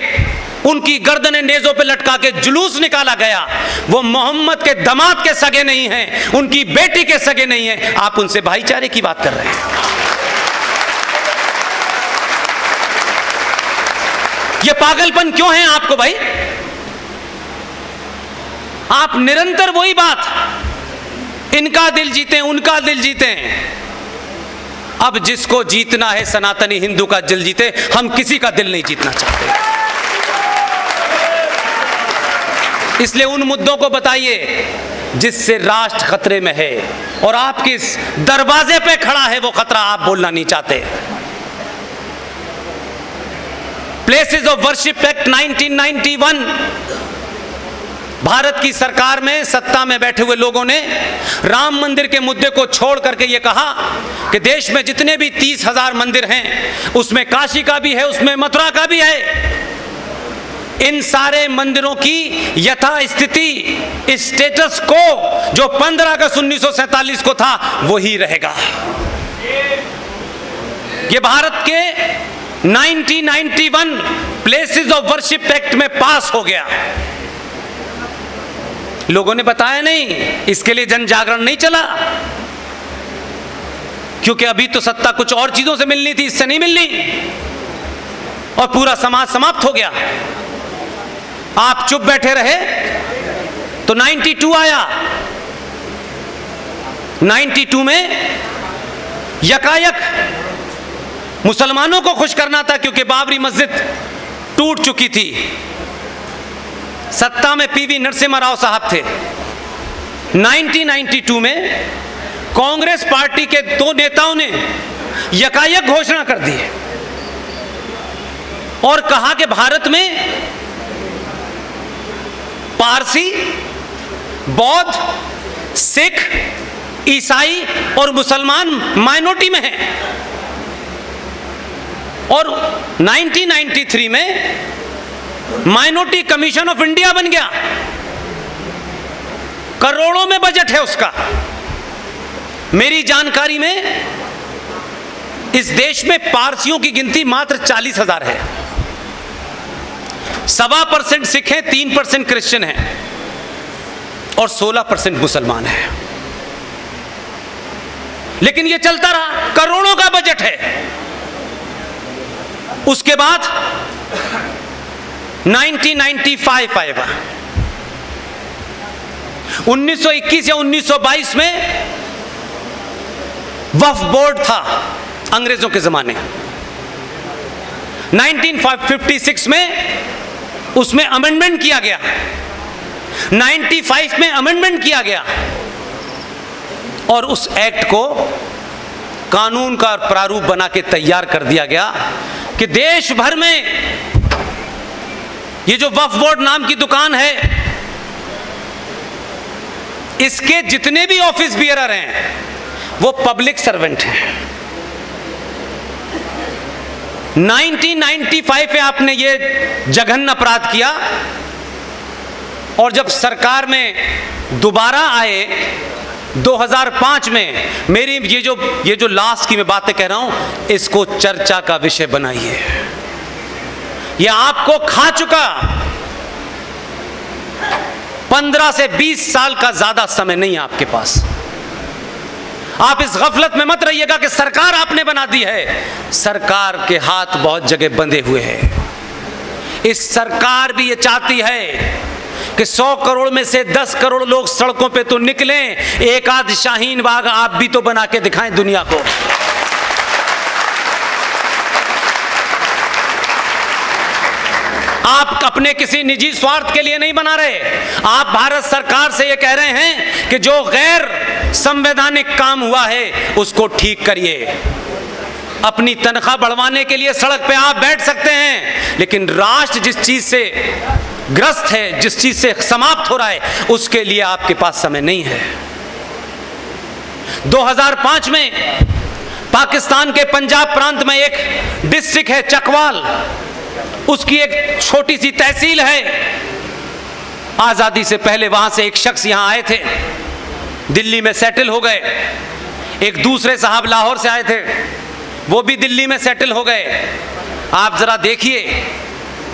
उनकी गर्दनें नेज़ों पे लटका के जुलूस निकाला गया। वो मोहम्मद के दामाद के सगे नहीं हैं, उनकी बेटी के सगे नहीं हैं। आप उनसे भाईचारे की बात कर रहे हैं। ये पागलपन क्यों है आपको भाई? आप निरंतर वही बात, इनका दिल जीते, उनका दिल जीते। अब जिसको जीतना है सनातनी हिंदू का दिल जीते, हम किसी का दिल नहीं जीतना चाहते। इसलिए उन मुद्दों को बताइए जिससे राष्ट्र खतरे में है, और आपके इस दरवाजे पे खड़ा है वो खतरा, आप बोलना नहीं चाहते। Places of worship act 1991, Bharat की सरकार में सत्ता में बैठे हुए लोगों ने राम मंदिर के मुद्दे को छोड़ करके यह कहा कि देश में जितने भी 30,000 मंदिर हैं, उसमें काशी का भी है, उसमें मथुरा का भी है, इन सारे मंदिरों की यथास्थिति, स्टेटस को जो 15 अगस्त 1947 को था वही रहेगा। ये भारत के 1991 प्लेसेस ऑफ वर्शिप एक्ट में पास हो गया। लोगों ने बताया नहीं, इसके लिए जन जागरण नहीं चला, क्योंकि अभी तो सत्ता कुछ और चीजों से मिलनी थी, इससे नहीं मिलनी, और पूरा समाज समाप्त हो गया। आप चुप बैठे रहे तो 92 आया। 92 में यकायक मुसलमानों को खुश करना था, क्योंकि बाबरी मस्जिद टूट चुकी थी। सत्ता में पीवी नरसिम्हा राव साहब थे। 1992 में कांग्रेस पार्टी के 2 नेताओं ने यकायक घोषणा कर दी और कहा कि भारत में पारसी, बौद्ध, सिख, ईसाई और मुसलमान माइनॉरिटी में हैं। और 1993 में माइनॉरिटी कमीशन ऑफ इंडिया बन गया, करोड़ों में बजट है उसका। मेरी जानकारी में इस देश में पारसियों की गिनती मात्र 40,000 है। 1.25% सिख हैं, 3% क्रिश्चियन हैं और 16% मुसलमान हैं। लेकिन यह चलता रहा, करोड़ों का बजट है। उसके बाद 1995 आएगा। 1921 या 1922 में वक्फ बोर्ड था अंग्रेजों के जमाने। 1956 में उसमें अमेंडमेंट किया गया, 95 में अमेंडमेंट किया गया और उस एक्ट को कानून का प्रारूप बना के तैयार कर दिया गया कि देश भर में ये जो वक्फ बोर्ड नाम की दुकान है, इसके जितने भी ऑफिस बियरर हैं वो पब्लिक सर्वेंट हैं। 1995 में आपने ये जघन्य अपराध किया और जब सरकार में दोबारा आए 2005 में, मेरी ये जो लास्ट की मैं बातें कह रहा हूं, इसको चर्चा का विषय बनाइए। ये आपको खा चुका। 15 से 20 साल का ज्यादा समय नहीं है आपके पास। आप इस गफलत में मत रहिएगा कि सरकार आपने बना दी है। सरकार के हाथ बहुत जगह बंधे हुए हैं। इस सरकार भी ये चाहती है कि 100 करोड़ में से 10 करोड़ लोग सड़कों पे तो निकलें, एक आध शाहीन बाग आप भी तो बना के दिखाएं दुनिया को। आप अपने किसी निजी स्वार्थ के लिए नहीं बना रहे। आप भारत सरकार से ये कह रहे हैं कि जो गैर संवैधानिक काम हुआ है उसको ठीक करिए। अपनी तनख्वाह बढ़वाने के लिए सड़क पे आप बैठ सकते हैं, लेकिन राष्ट्र जिस चीज से ग्रस्त है, जिस चीज से समाप्त हो रहा है, उसके लिए आपके पास समय नहीं है। 2005 में पाकिस्तान के पंजाब प्रांत में एक डिस्ट्रिक्ट है चकवाल, उसकी एक छोटी सी तहसील है। आजादी से पहले वहां से एक शख्स यहां आए थे, दिल्ली में सेटल हो गए। एक दूसरे साहब लाहौर से आए थे, वो भी दिल्ली में सेटल हो गए। आप जरा देखिए,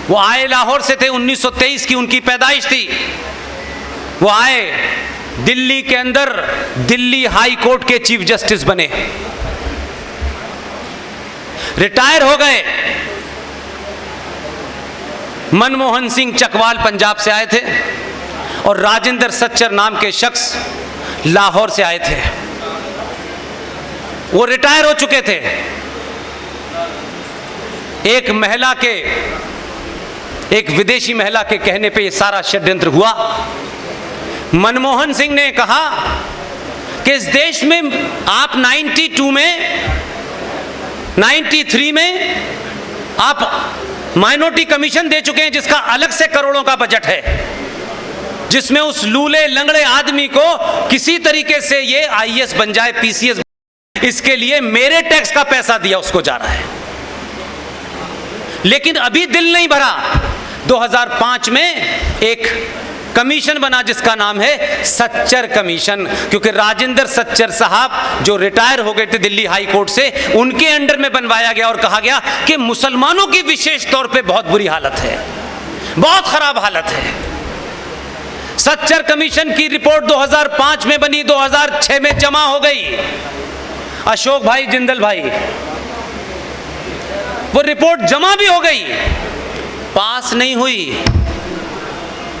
वो आए लाहौर से थे, 1923 की उनकी पैदाइश थी। वो आए दिल्ली के अंदर दिल्ली हाई कोर्ट के चीफ जस्टिस बने, रिटायर हो गए। मनमोहन सिंह चकवाल पंजाब से आए थे और राजेंद्र सच्चर नाम के शख्स लाहौर से आए थे। वो रिटायर हो चुके थे। एक विदेशी महिला के कहने पे ये सारा षड्यंत्र हुआ। मनमोहन सिंह ने कहा कि इस देश में आप 92 में 93 में आप माइनॉरिटी कमीशन दे चुके हैं, जिसका अलग से करोड़ों का बजट है, जिसमें उस लूले लंगड़े आदमी को किसी तरीके से ये आईएएस बन जाए, पीसीएस, इसके लिए मेरे टैक्स का पैसा दिया उसको जा रहा है। लेकिन अभी दिल नहीं भरा। 2005 में एक कमीशन बना जिसका नाम है सच्चर कमीशन, क्योंकि राजेंद्र सच्चर साहब जो रिटायर हो गए थे दिल्ली हाई कोर्ट से, उनके अंडर में बनवाया गया और कहा गया कि मुसलमानों की विशेष तौर पे बहुत बुरी हालत है, बहुत खराब हालत है। सच्चर कमीशन की रिपोर्ट 2005 में बनी, 2006 में जमा हो गई। अशोक भाई जिंदल भाई, वो रिपोर्ट जमा भी हो गई, पास नहीं हुई।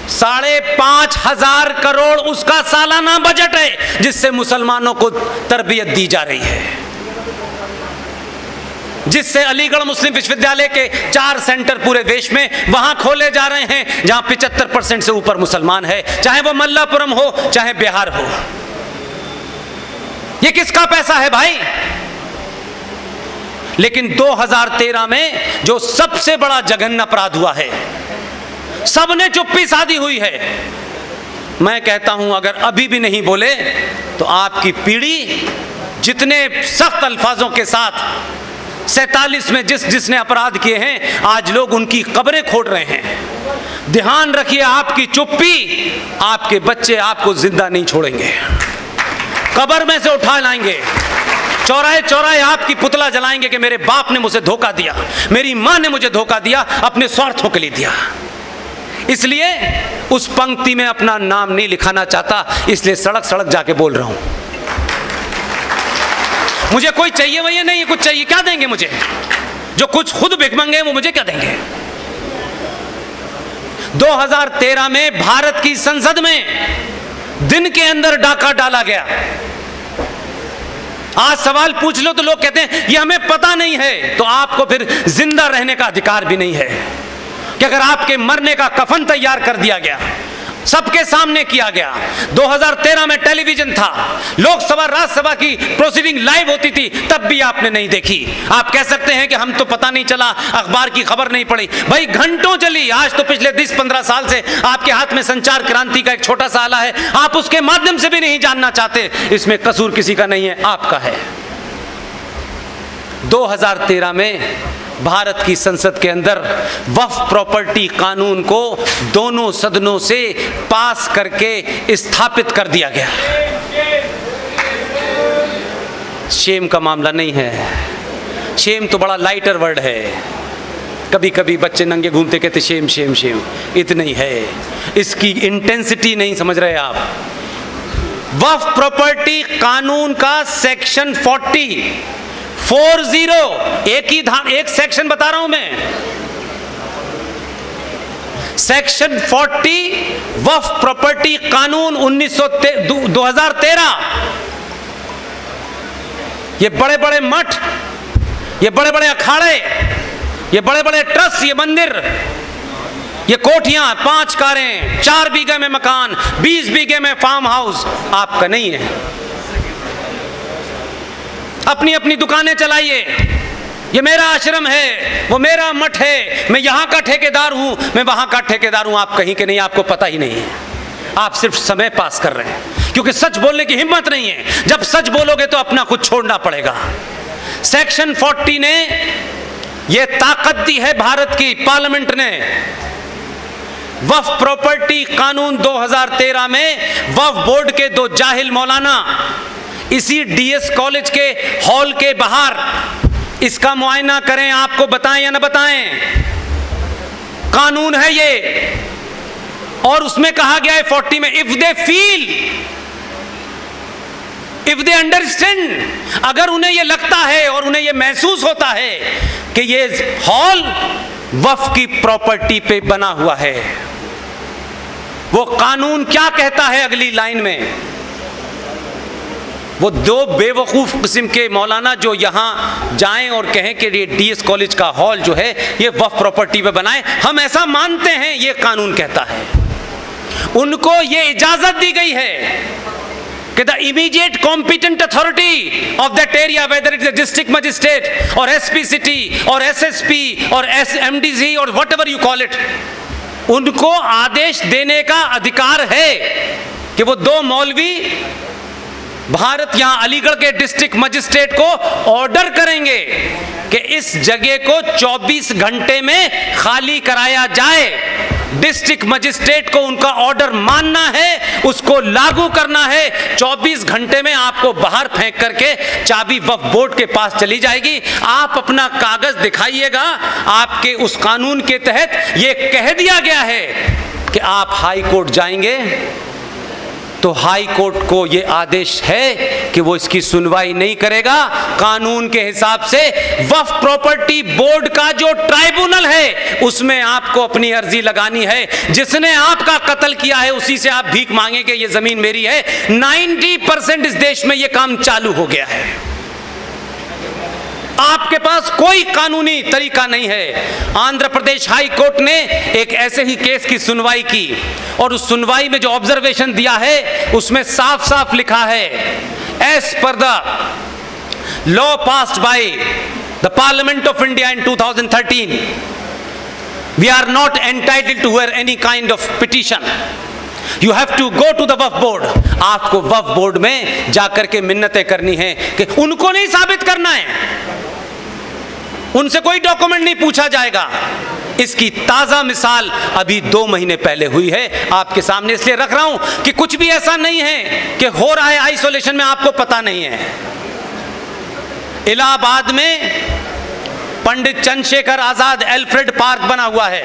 5,500 करोड़ उसका सालाना बजट है, जिससे मुसलमानों को तरबियत दी जा रही है, जिससे अलीगढ़ मुस्लिम विश्वविद्यालय के 4 सेंटर पूरे देश में वहां खोले जा रहे हैं जहां 75% से ऊपर मुसलमान है, चाहे वो मल्लापुरम हो चाहे बिहार हो। ये किसका पैसा है भाई? लेकिन 2013 में जो सबसे बड़ा जघन्य अपराध हुआ है, सबने चुप्पी साधी हुई है। मैं कहता हूं अगर अभी भी नहीं बोले तो आपकी पीढ़ी जितने सख्त अल्फाजों के साथ 47 में जिसने अपराध किए हैं, आज लोग उनकी कब्रें खोद रहे हैं। ध्यान रखिए, आपकी चुप्पी, आपके बच्चे आपको जिंदा नहीं छोड़ेंगे, कब्र में से उठा लाएंगे, चौराहे चौराहे आपकी पुतला जलाएंगे कि मेरे बाप ने मुझे धोखा दिया, मेरी मां ने मुझे धोखा दिया, अपने स्वार्थों के लिए दिया। इसलिए उस पंक्ति में अपना नाम नहीं लिखाना चाहता, इसलिए सड़क सड़क जाके बोल रहा हूं। मुझे कोई चाहिए वही नहीं, कुछ चाहिए क्या देंगे मुझे? जो कुछ खुद भिखमंगे वो मुझे क्या देंगे? 2013 में भारत की संसद में दिन के अंदर डाका डाला गया। आज सवाल पूछ लो तो लोग कहते हैं ये हमें पता नहीं है, तो आपको फिर जिंदा रहने का अधिकार भी नहीं है कि अगर आपके मरने का कफन तैयार कर दिया गया, सबके सामने किया गया। 2013 में टेलीविजन था, लोकसभा राज्यसभा की प्रोसीडिंग लाइव होती थी, तब भी आपने नहीं देखी। आप कह सकते हैं कि हम तो पता नहीं चला, अखबार की खबर नहीं पड़ी। भाई घंटों चली। आज तो पिछले 10-15 साल से आपके हाथ में संचार क्रांति का एक छोटा सा आला है, आप उसके माध्यम से भी नहीं जानना चाहते। इसमें कसूर किसी का नहीं है, आपका है। 2013 में भारत की संसद के अंदर वक्फ प्रॉपर्टी कानून को दोनों सदनों से पास करके स्थापित कर दिया गया। शेम का मामला नहीं है, शेम तो बड़ा लाइटर वर्ड है। कभी कभी बच्चे नंगे घूमते कहते शेम शेम शेम, इतना ही है, इसकी इंटेंसिटी नहीं समझ रहे आप। वक्फ प्रॉपर्टी कानून का सेक्शन 40 एक सेक्शन बता रहा हूं मैं, सेक्शन 40 वक्फ प्रॉपर्टी कानून 2013। ये बड़े बड़े मठ, ये बड़े बड़े अखाड़े, ये बड़े बड़े ट्रस्ट, ये मंदिर, ये कोठियां, 5 कारें, 4 बीघे में मकान, 20 बीघे में फार्म हाउस आपका नहीं है। अपनी अपनी दुकानें चलाइए, ये मेरा आश्रम है, वो मेरा मठ है, मैं यहाँ का ठेकेदार हूँ, मैं वहाँ का ठेकेदार हूँ। आप कहीं के नहीं, आपको पता ही नहीं है, आप सिर्फ समय पास कर रहे हैं, क्योंकि सच बोलने की हिम्मत नहीं है। जब सच बोलोगे तो अपना कुछ छोड़ना पड़ेगा। सेक्शन 40 ने ये ताकत दी है भारत की पार्लियामेंट ने। वक्फ प्रॉपर्टी कानून 2013 में वक्फ बोर्ड के 2 जाहिल मौलाना इसी डीएस कॉलेज के हॉल के बाहर इसका मुआयना करें, आपको बताएं या ना बताएं, कानून है ये। और उसमें कहा गया है 40 में, if they feel, if they understand, अगर उन्हें ये लगता है और उन्हें ये महसूस होता है कि ये हॉल वक्फ की प्रॉपर्टी पे बना हुआ है, वो कानून क्या कहता है अगली लाइन में? वो दो बेवकूफ़ किस्म के मौलाना जो यहाँ जाएं और कहें कि ये डीएस कॉलेज का हॉल जो है ये वक्फ प्रॉपर्टी पे बनाएं, हम ऐसा मानते हैं, ये कानून कहता है। उनको ये इजाज़त दी गई है कि the immediate competent authority of that area, whether it is district magistrate और एसपी सिटी और एसएसपी और एमडीसी और व्हाटएवर यू कॉल इट, उनको आदेश देने का अधिकार है कि वो दो मौलवी भारत यहां अलीगढ़ के डिस्ट्रिक्ट मजिस्ट्रेट को ऑर्डर करेंगे कि इस जगह को 24 घंटे में खाली कराया जाए। डिस्ट्रिक्ट मजिस्ट्रेट को उनका ऑर्डर मानना है, उसको लागू करना है। 24 घंटे में आपको बाहर फेंक करके चाबी वक्फ बोर्ड के पास चली जाएगी। आप अपना कागज दिखाइएगा। आपके उस कानून के तहत यह कह दिया गया है कि आप हाई कोर्ट जाएंगे तो हाई कोर्ट को यह आदेश है कि वो इसकी सुनवाई नहीं करेगा। कानून के हिसाब से वक्फ प्रॉपर्टी बोर्ड का जो ट्राइब्यूनल है उसमें आपको अपनी अर्जी लगानी है। जिसने आपका कत्ल किया है उसी से आप भीख मांगे कि ये जमीन मेरी है। 90% इस देश में ये काम चालू हो गया है। आपके पास कोई कानूनी तरीका नहीं है। आंध्र प्रदेश हाई कोर्ट ने एक ऐसे ही केस की सुनवाई की और उस सुनवाई में जो ऑब्जर्वेशन दिया है उसमें साफ साफ लिखा है, as per the law passed by the parliament of India in 2013 we are not entitled to hear any kind of petition, you have to go to the Waqf board. आपको वक्फ बोर्ड में जाकर के मिन्नतें करनी है कि उनको नहीं साबित करना है, उनसे कोई डॉक्यूमेंट नहीं पूछा जाएगा। इसकी ताजा मिसाल अभी 2 महीने पहले हुई है, आपके सामने इसलिए रख रहा हूं कि कुछ भी ऐसा नहीं है कि हो रहा है आइसोलेशन में आपको पता नहीं है। इलाहाबाद में पंडित चंद्रशेखर आजाद एल्फ्रेड पार्क बना हुआ है।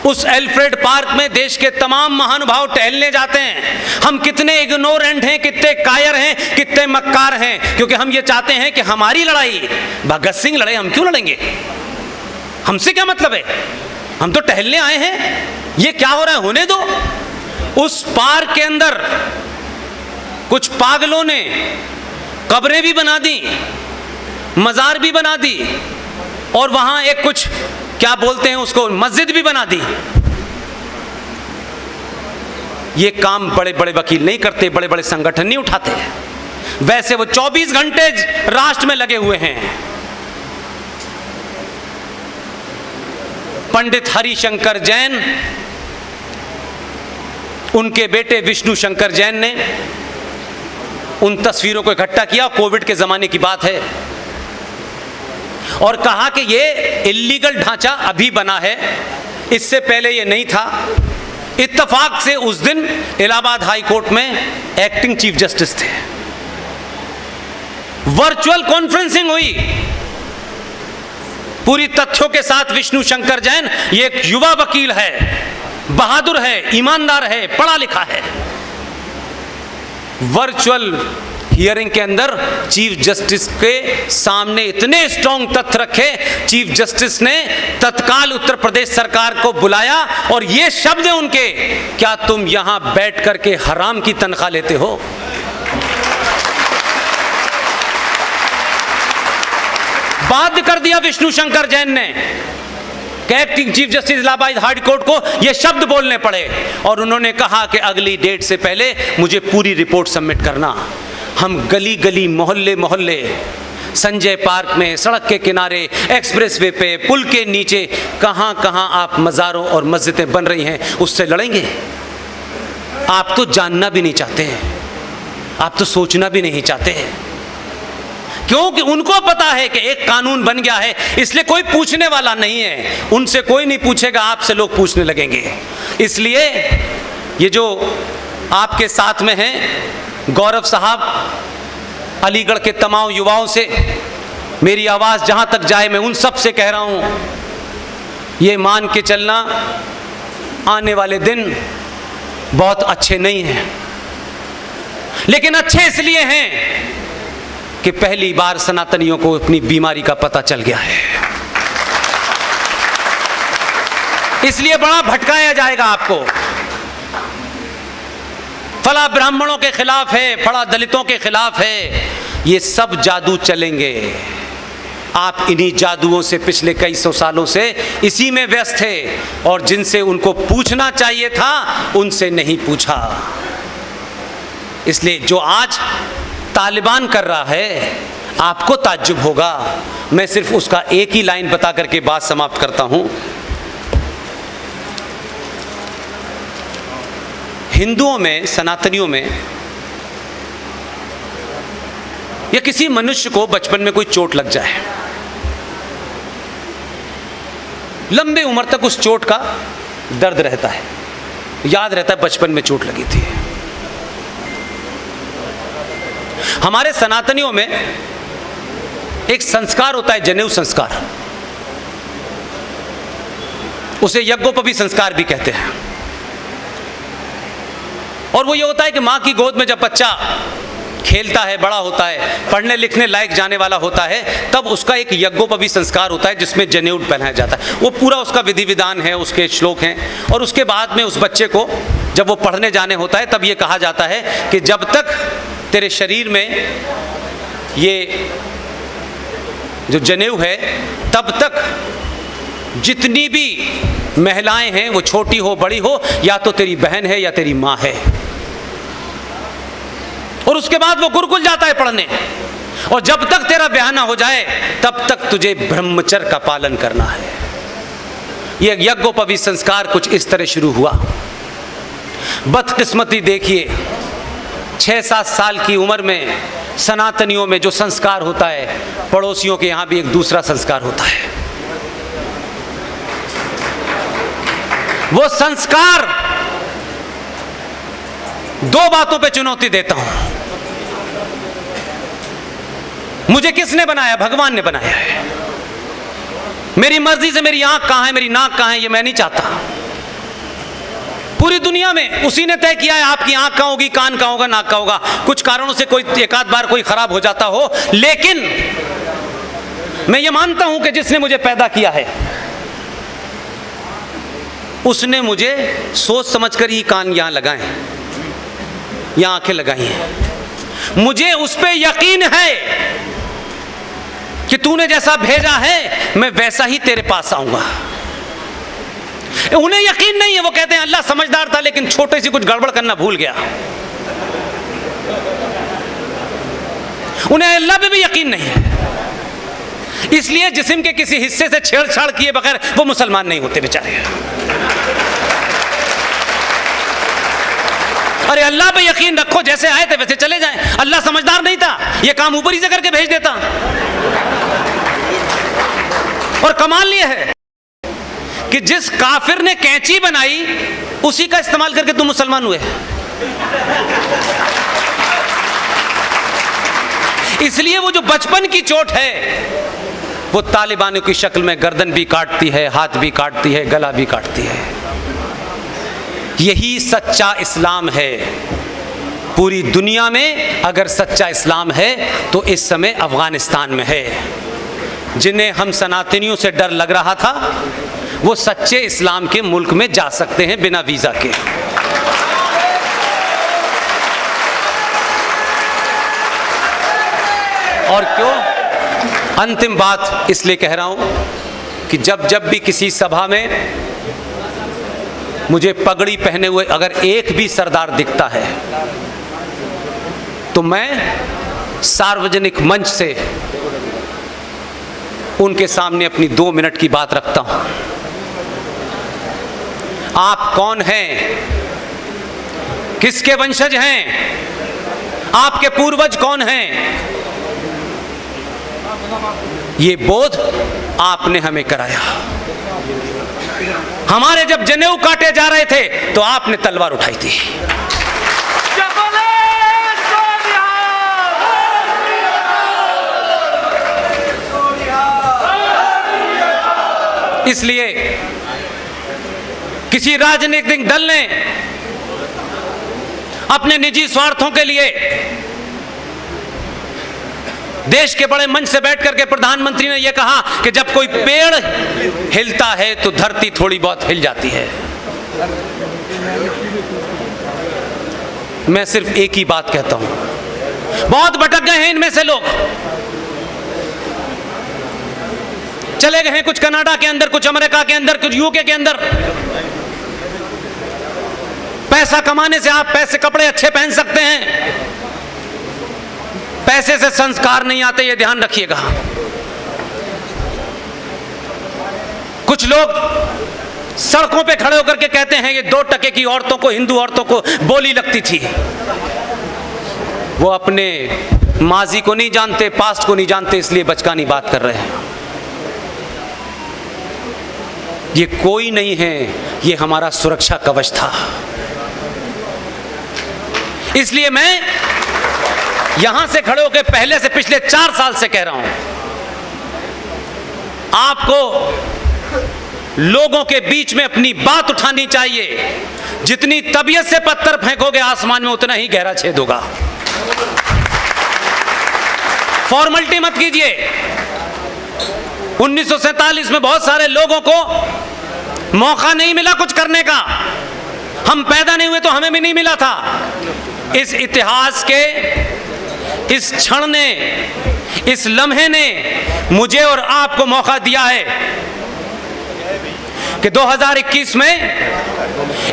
उस एल्फ्रेड पार्क में देश के तमाम महानुभाव टहलने जाते हैं। हम कितने इग्नोरेंट हैं, कितने कायर हैं, कितने मक्कार हैं, क्योंकि हम ये चाहते हैं कि हमारी लड़ाई, भगत सिंह लड़े, हम क्यों लड़ेंगे? हमसे क्या मतलब है? हम तो टहलने आए हैं। ये क्या हो रहा है, होने दो। उस पार्क के अंदर कुछ पागलों ने कब्रें भी बना दी, मजार भी बना दी और वहां एक कुछ क्या बोलते हैं उसको, मस्जिद भी बना दी। ये काम बड़े बड़े वकील नहीं करते, बड़े बड़े संगठन नहीं उठाते। वैसे वो 24 घंटे राष्ट्र में लगे हुए हैं। पंडित हरिशंकर जैन, उनके बेटे विष्णु शंकर जैन ने उन तस्वीरों को इकट्ठा किया, कोविड के जमाने की बात है, और कहा कि ये इल्लीगल ढांचा अभी बना है, इससे पहले ये नहीं था। इत्तेफाक से उस दिन इलाहाबाद हाई कोर्ट में एक्टिंग चीफ जस्टिस थे। वर्चुअल कॉन्फ्रेंसिंग हुई पूरी तथ्यों के साथ। विष्णु शंकर जैन ये एक युवा वकील है, बहादुर है, ईमानदार है, पढ़ा लिखा है। वर्चुअल हियरिंग के अंदर चीफ जस्टिस के सामने इतने स्ट्रॉन्ग तथ्य रखे, चीफ जस्टिस ने तत्काल उत्तर प्रदेश सरकार को बुलाया और ये शब्द उनके, क्या तुम यहां बैठ करके हराम की तनख्वाह लेते हो? बाध्य कर दिया विष्णु शंकर जैन ने कि acting chief justice Allahabad high court को ये शब्द बोलने पड़े, और उन्होंने कहा कि अगली डेट से पहले मुझे पूरी रिपोर्ट सबमिट करना। हम गली गली, मोहल्ले मोहल्ले, संजय पार्क में, सड़क के किनारे, एक्सप्रेसवे पे, पुल के नीचे, कहां कहां आप मज़ारों और मस्जिदें बन रही हैं, उससे लड़ेंगे। आप तो जानना भी नहीं चाहते हैं, आप तो सोचना भी नहीं चाहते हैं, क्योंकि उनको पता है कि एक कानून बन गया है, इसलिए कोई पूछने वाला नहीं है। उनसे कोई नहीं पूछेगा, आपसे लोग पूछने लगेंगे। इसलिए ये जो आपके साथ में हैं गौरव साहब, अलीगढ़ के तमाम युवाओं से मेरी आवाज़ जहां तक जाए, मैं उन सब से कह रहा हूं, ये मान के चलना आने वाले दिन बहुत अच्छे नहीं हैं, लेकिन अच्छे इसलिए हैं कि पहली बार सनातनियों को अपनी बीमारी का पता चल गया है। इसलिए बड़ा भटकाया जाएगा आपको। फला ब्राह्मणों के खिलाफ है, फला दलितों के खिलाफ है, ये सब जादू चलेंगे। आप इन्हीं जादुओं से पिछले कई सौ सालों से इसी में व्यस्त थे, और जिनसे उनको पूछना चाहिए था उनसे नहीं पूछा। इसलिए जो आज तालिबान कर रहा है, आपको ताज्जुब होगा। मैं सिर्फ उसका एक ही लाइन बता करके बात समाप्त करता हूं। हिंदुओं में, सनातनियों में, या किसी मनुष्य को बचपन में कोई चोट लग जाए, लंबे उम्र तक उस चोट का दर्द रहता है, याद रहता है बचपन में चोट लगी थी। हमारे सनातनियों में एक संस्कार होता है, जनेऊ संस्कार, उसे यज्ञोपवी संस्कार भी कहते हैं। और वो ये होता है कि मां की गोद में जब बच्चा खेलता है, बड़ा होता है, पढ़ने लिखने लायक जाने वाला होता है, तब उसका एक यज्ञोपवी संस्कार होता है जिसमें जनेऊ पहनाया जाता है। वो पूरा उसका विधि विधान है, उसके श्लोक हैं। और उसके बाद में उस बच्चे को जब वो पढ़ने जाने होता है, तब ये कहा जाता है कि जब तक तेरे शरीर में ये जो जनेऊ है, तब तक जितनी भी महिलाएं हैं, वो छोटी हो बड़ी हो, या तो तेरी बहन है या तेरी माँ है। और उसके बाद वो गुरुकुल जाता है पढ़ने, और जब तक तेरा ब्याह ना हो जाए तब तक तुझे ब्रह्मचर्य का पालन करना है। यह यज्ञोपवी संस्कार कुछ इस तरह शुरू हुआ। बदकिस्मती देखिए, 6-7 साल की उम्र में सनातनियों में जो संस्कार होता है, पड़ोसियों के यहां भी एक दूसरा संस्कार होता है। वो संस्कार दो बातों पे चुनौती देता हूं। मुझे किसने बनाया? भगवान ने बनाया है। मेरी मर्जी से मेरी आंख कहां है, मेरी नाक कहां है, ये मैं नहीं चाहता। पूरी दुनिया में उसी ने तय किया है आपकी आंख कहां होगी, कान कहां होगा, नाक कहां होगा। कुछ कारणों से कोई एक आध बार कोई खराब हो जाता हो, लेकिन मैं ये मानता हूं कि जिसने मुझे पैदा किया है उसने मुझे सोच समझकर ही कान यहां लगाए, यहां आंखें लगाई हैं। मुझे उस पे यकीन है कि तूने जैसा भेजा है मैं वैसा ही तेरे पास आऊंगा। उन्हें यकीन नहीं है, वो कहते हैं अल्लाह समझदार था लेकिन छोटे सी कुछ गड़बड़ करना भूल गया। उन्हें अल्लाह पे भी यकीन नहीं है, इसलिए जिस्म के किसी हिस्से से छेड़छाड़ किए बगैर वो मुसलमान नहीं होते बेचारे। अरे अल्लाह पे यकीन रखो, जैसे आए थे वैसे चले जाएं। अल्लाह समझदार नहीं था, ये काम ऊपर ही से करके भेज देता। और कमाल ये है कि जिस काफिर ने कैंची बनाई उसी का इस्तेमाल करके तुम मुसलमान हुए। इसलिए वो जो बचपन की चोट है वो तालिबानों की शक्ल में गर्दन भी काटती है, हाथ भी काटती है, गला भी काटती है। यही सच्चा इस्लाम है। पूरी दुनिया में अगर सच्चा इस्लाम है तो इस समय अफगानिस्तान में है। जिन्हें हम सनातनियों से डर लग रहा था वो सच्चे इस्लाम के मुल्क में जा सकते हैं बिना वीजा के। और क्यों? अंतिम बात इसलिए कह रहा हूं कि जब जब भी किसी सभा में मुझे पगड़ी पहने हुए अगर एक भी सरदार दिखता है तो मैं सार्वजनिक मंच से उनके सामने अपनी 2 मिनट की बात रखता हूं। आप कौन हैं? किसके वंशज हैं? आपके पूर्वज कौन हैं? ये बोध आपने हमें कराया। हमारे जब जनेऊ काटे जा रहे थे तो आपने तलवार उठाई थी। इसलिए किसी राजनीतिक दल ने अपने निजी स्वार्थों के लिए देश के बड़े मंच से बैठ करके प्रधानमंत्री ने यह कहा कि जब कोई पेड़ हिलता है तो धरती थोड़ी बहुत हिल जाती है। मैं सिर्फ एक ही बात कहता हूं, बहुत भटक गए हैं इनमें से लोग, चले गए हैं कुछ कनाडा के अंदर, कुछ अमेरिका के अंदर, कुछ यूके के अंदर। पैसा कमाने से आप पैसे कपड़े अच्छे पहन सकते हैं, पैसे से संस्कार नहीं आते, ये ध्यान रखिएगा। कुछ लोग सड़कों पे खड़े होकर के कहते हैं ये 2 टके की औरतों को, हिंदू औरतों को बोली लगती थी। वो अपने माजी को नहीं जानते, पास्ट को नहीं जानते, इसलिए बचकानी बात कर रहे हैं। ये कोई नहीं है, ये हमारा सुरक्षा कवच था। इसलिए मैं यहां से खड़े होकर पहले से पिछले 4 साल से कह रहा हूं, आपको लोगों के बीच में अपनी बात उठानी चाहिए। जितनी तबीयत से पत्थर फेंकोगे आसमान में, उतना ही गहरा छेद होगा। फॉर्मेलिटी मत कीजिए। 1947 में बहुत सारे लोगों को मौका नहीं मिला कुछ करने का। हम पैदा नहीं हुए तो हमें भी नहीं मिला था। इस इतिहास के इस क्षण ने, इस लम्हे ने मुझे और आपको मौका दिया है कि 2021 में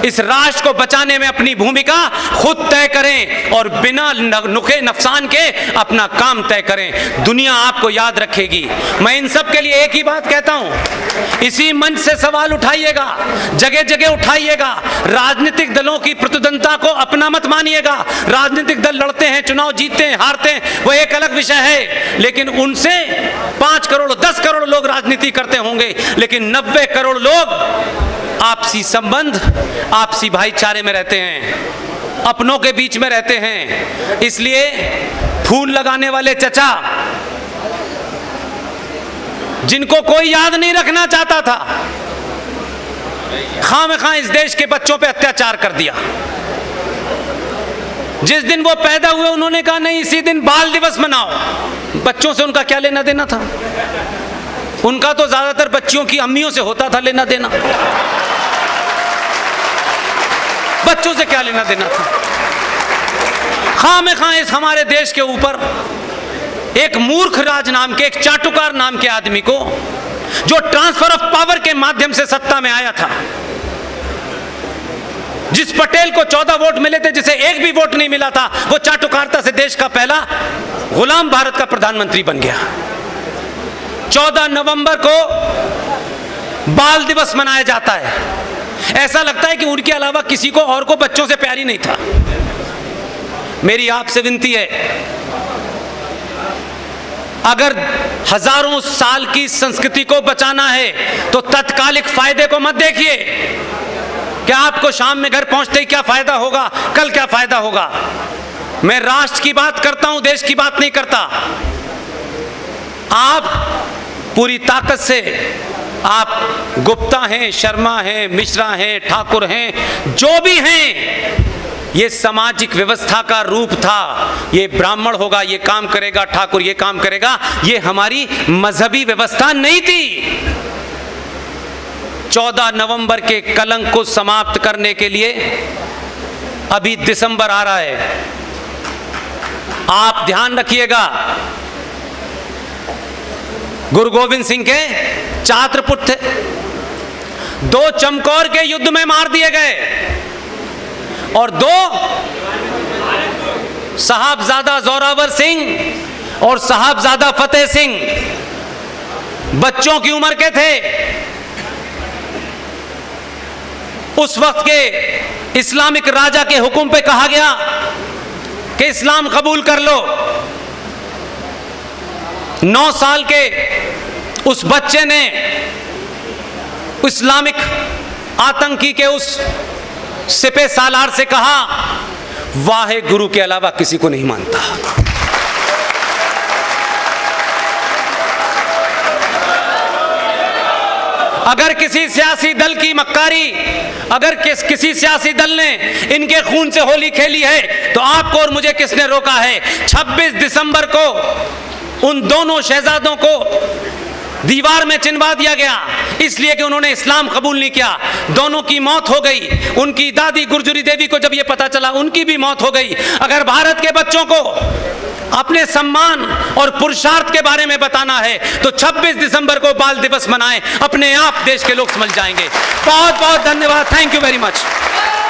इस राष्ट्र को बचाने में अपनी भूमिका खुद तय करें और बिना नुके नुकसान के अपना काम तय करें। दुनिया आपको याद रखेगी। मैं इन सब के लिए एक ही बात कहता हूं, इसी मंच से सवाल उठाइएगा, जगह जगह उठाइएगा। राजनीतिक दलों की प्रतिद्वंदता को अपना मत मानिएगा। राजनीतिक दल लड़ते हैं, चुनाव जीतते हैं, हारते हैं, वो एक अलग विषय है। लेकिन उनसे 5 करोड़ 10 करोड़ लोग राजनीति करते होंगे, लेकिन 90 करोड़ लोग आपसी संबंध, आपसी भाईचारे में रहते हैं, अपनों के बीच में रहते हैं। इसलिए फूल लगाने वाले चचा, जिनको कोई याद नहीं रखना चाहता था, खामखा इस देश के बच्चों पे अत्याचार कर दिया। जिस दिन वो पैदा हुए उन्होंने कहा नहीं, इसी दिन बाल दिवस मनाओ। बच्चों से उनका क्या लेना देना था? उनका तो ज्यादातर बच्चियों की अम्मियों से होता था लेना देना, बच्चों से क्या लेना देना था? खामखा इस हमारे देश के ऊपर एक मूर्ख राज नाम के, एक चाटुकार नाम के आदमी को, जो ट्रांसफर ऑफ पावर के माध्यम से सत्ता में आया था, जिस पटेल को 14 वोट मिले थे, जिसे एक भी वोट नहीं मिला था, वो चाटुकारिता से देश का पहला गुलाम भारत का प्रधानमंत्री बन गया। 14 नवंबर को बाल दिवस मनाया जाता है। ऐसा लगता है कि उनके अलावा किसी को और को बच्चों से प्यार ही नहीं था। मेरी आपसे विनती है, अगर हजारों साल की संस्कृति को बचाना है तो तत्कालिक फायदे को मत देखिए। क्या आपको शाम में घर पहुंचते ही क्या फायदा होगा, कल क्या फायदा होगा? मैं राष्ट्र की बात करता हूं, देश की बात नहीं करता। आप पूरी ताकत से, आप गुप्ता हैं, शर्मा हैं, मिश्रा हैं, ठाकुर हैं, जो भी हैं, ये सामाजिक व्यवस्था का रूप था। ये ब्राह्मण होगा, ये काम करेगा, ठाकुर ये काम करेगा, ये हमारी मजहबी व्यवस्था नहीं थी। 14 नवंबर के कलंक को समाप्त करने के लिए अभी दिसंबर आ रहा है। आप ध्यान रखिएगा, गुरु गोविंद सिंह के छात्र पुत्र थे, 2 चमकौर के युद्ध में मार दिए गए और 2 साहबजादा जोरावर सिंह और साहबजादा फतेह सिंह बच्चों की उम्र के थे। उस वक्त के इस्लामिक राजा के हुक्म पे कहा गया कि इस्लाम कबूल कर लो। 9 साल के उस बच्चे ने इस्लामिक आतंकी के उस सिपह सालार से कहा, वाहे गुरु के अलावा किसी को नहीं मानता। अगर किसी सियासी दल की मक्कारी, अगर किसी सियासी दल ने इनके खून से होली खेली है तो आपको और मुझे किसने रोका है? 26 दिसंबर को उन दोनों शहजादों को दीवार में चिनवा दिया गया, इसलिए कि उन्होंने इस्लाम कबूल नहीं किया। दोनों की मौत हो गई। उनकी दादी गुर्जरी देवी को जब यह पता चला, उनकी भी मौत हो गई। अगर भारत के बच्चों को अपने सम्मान और पुरुषार्थ के बारे में बताना है तो 26 दिसंबर को बाल दिवस मनाएं, अपने आप देश के लोग समझ जाएंगे। बहुत बहुत धन्यवाद। Thank you very much.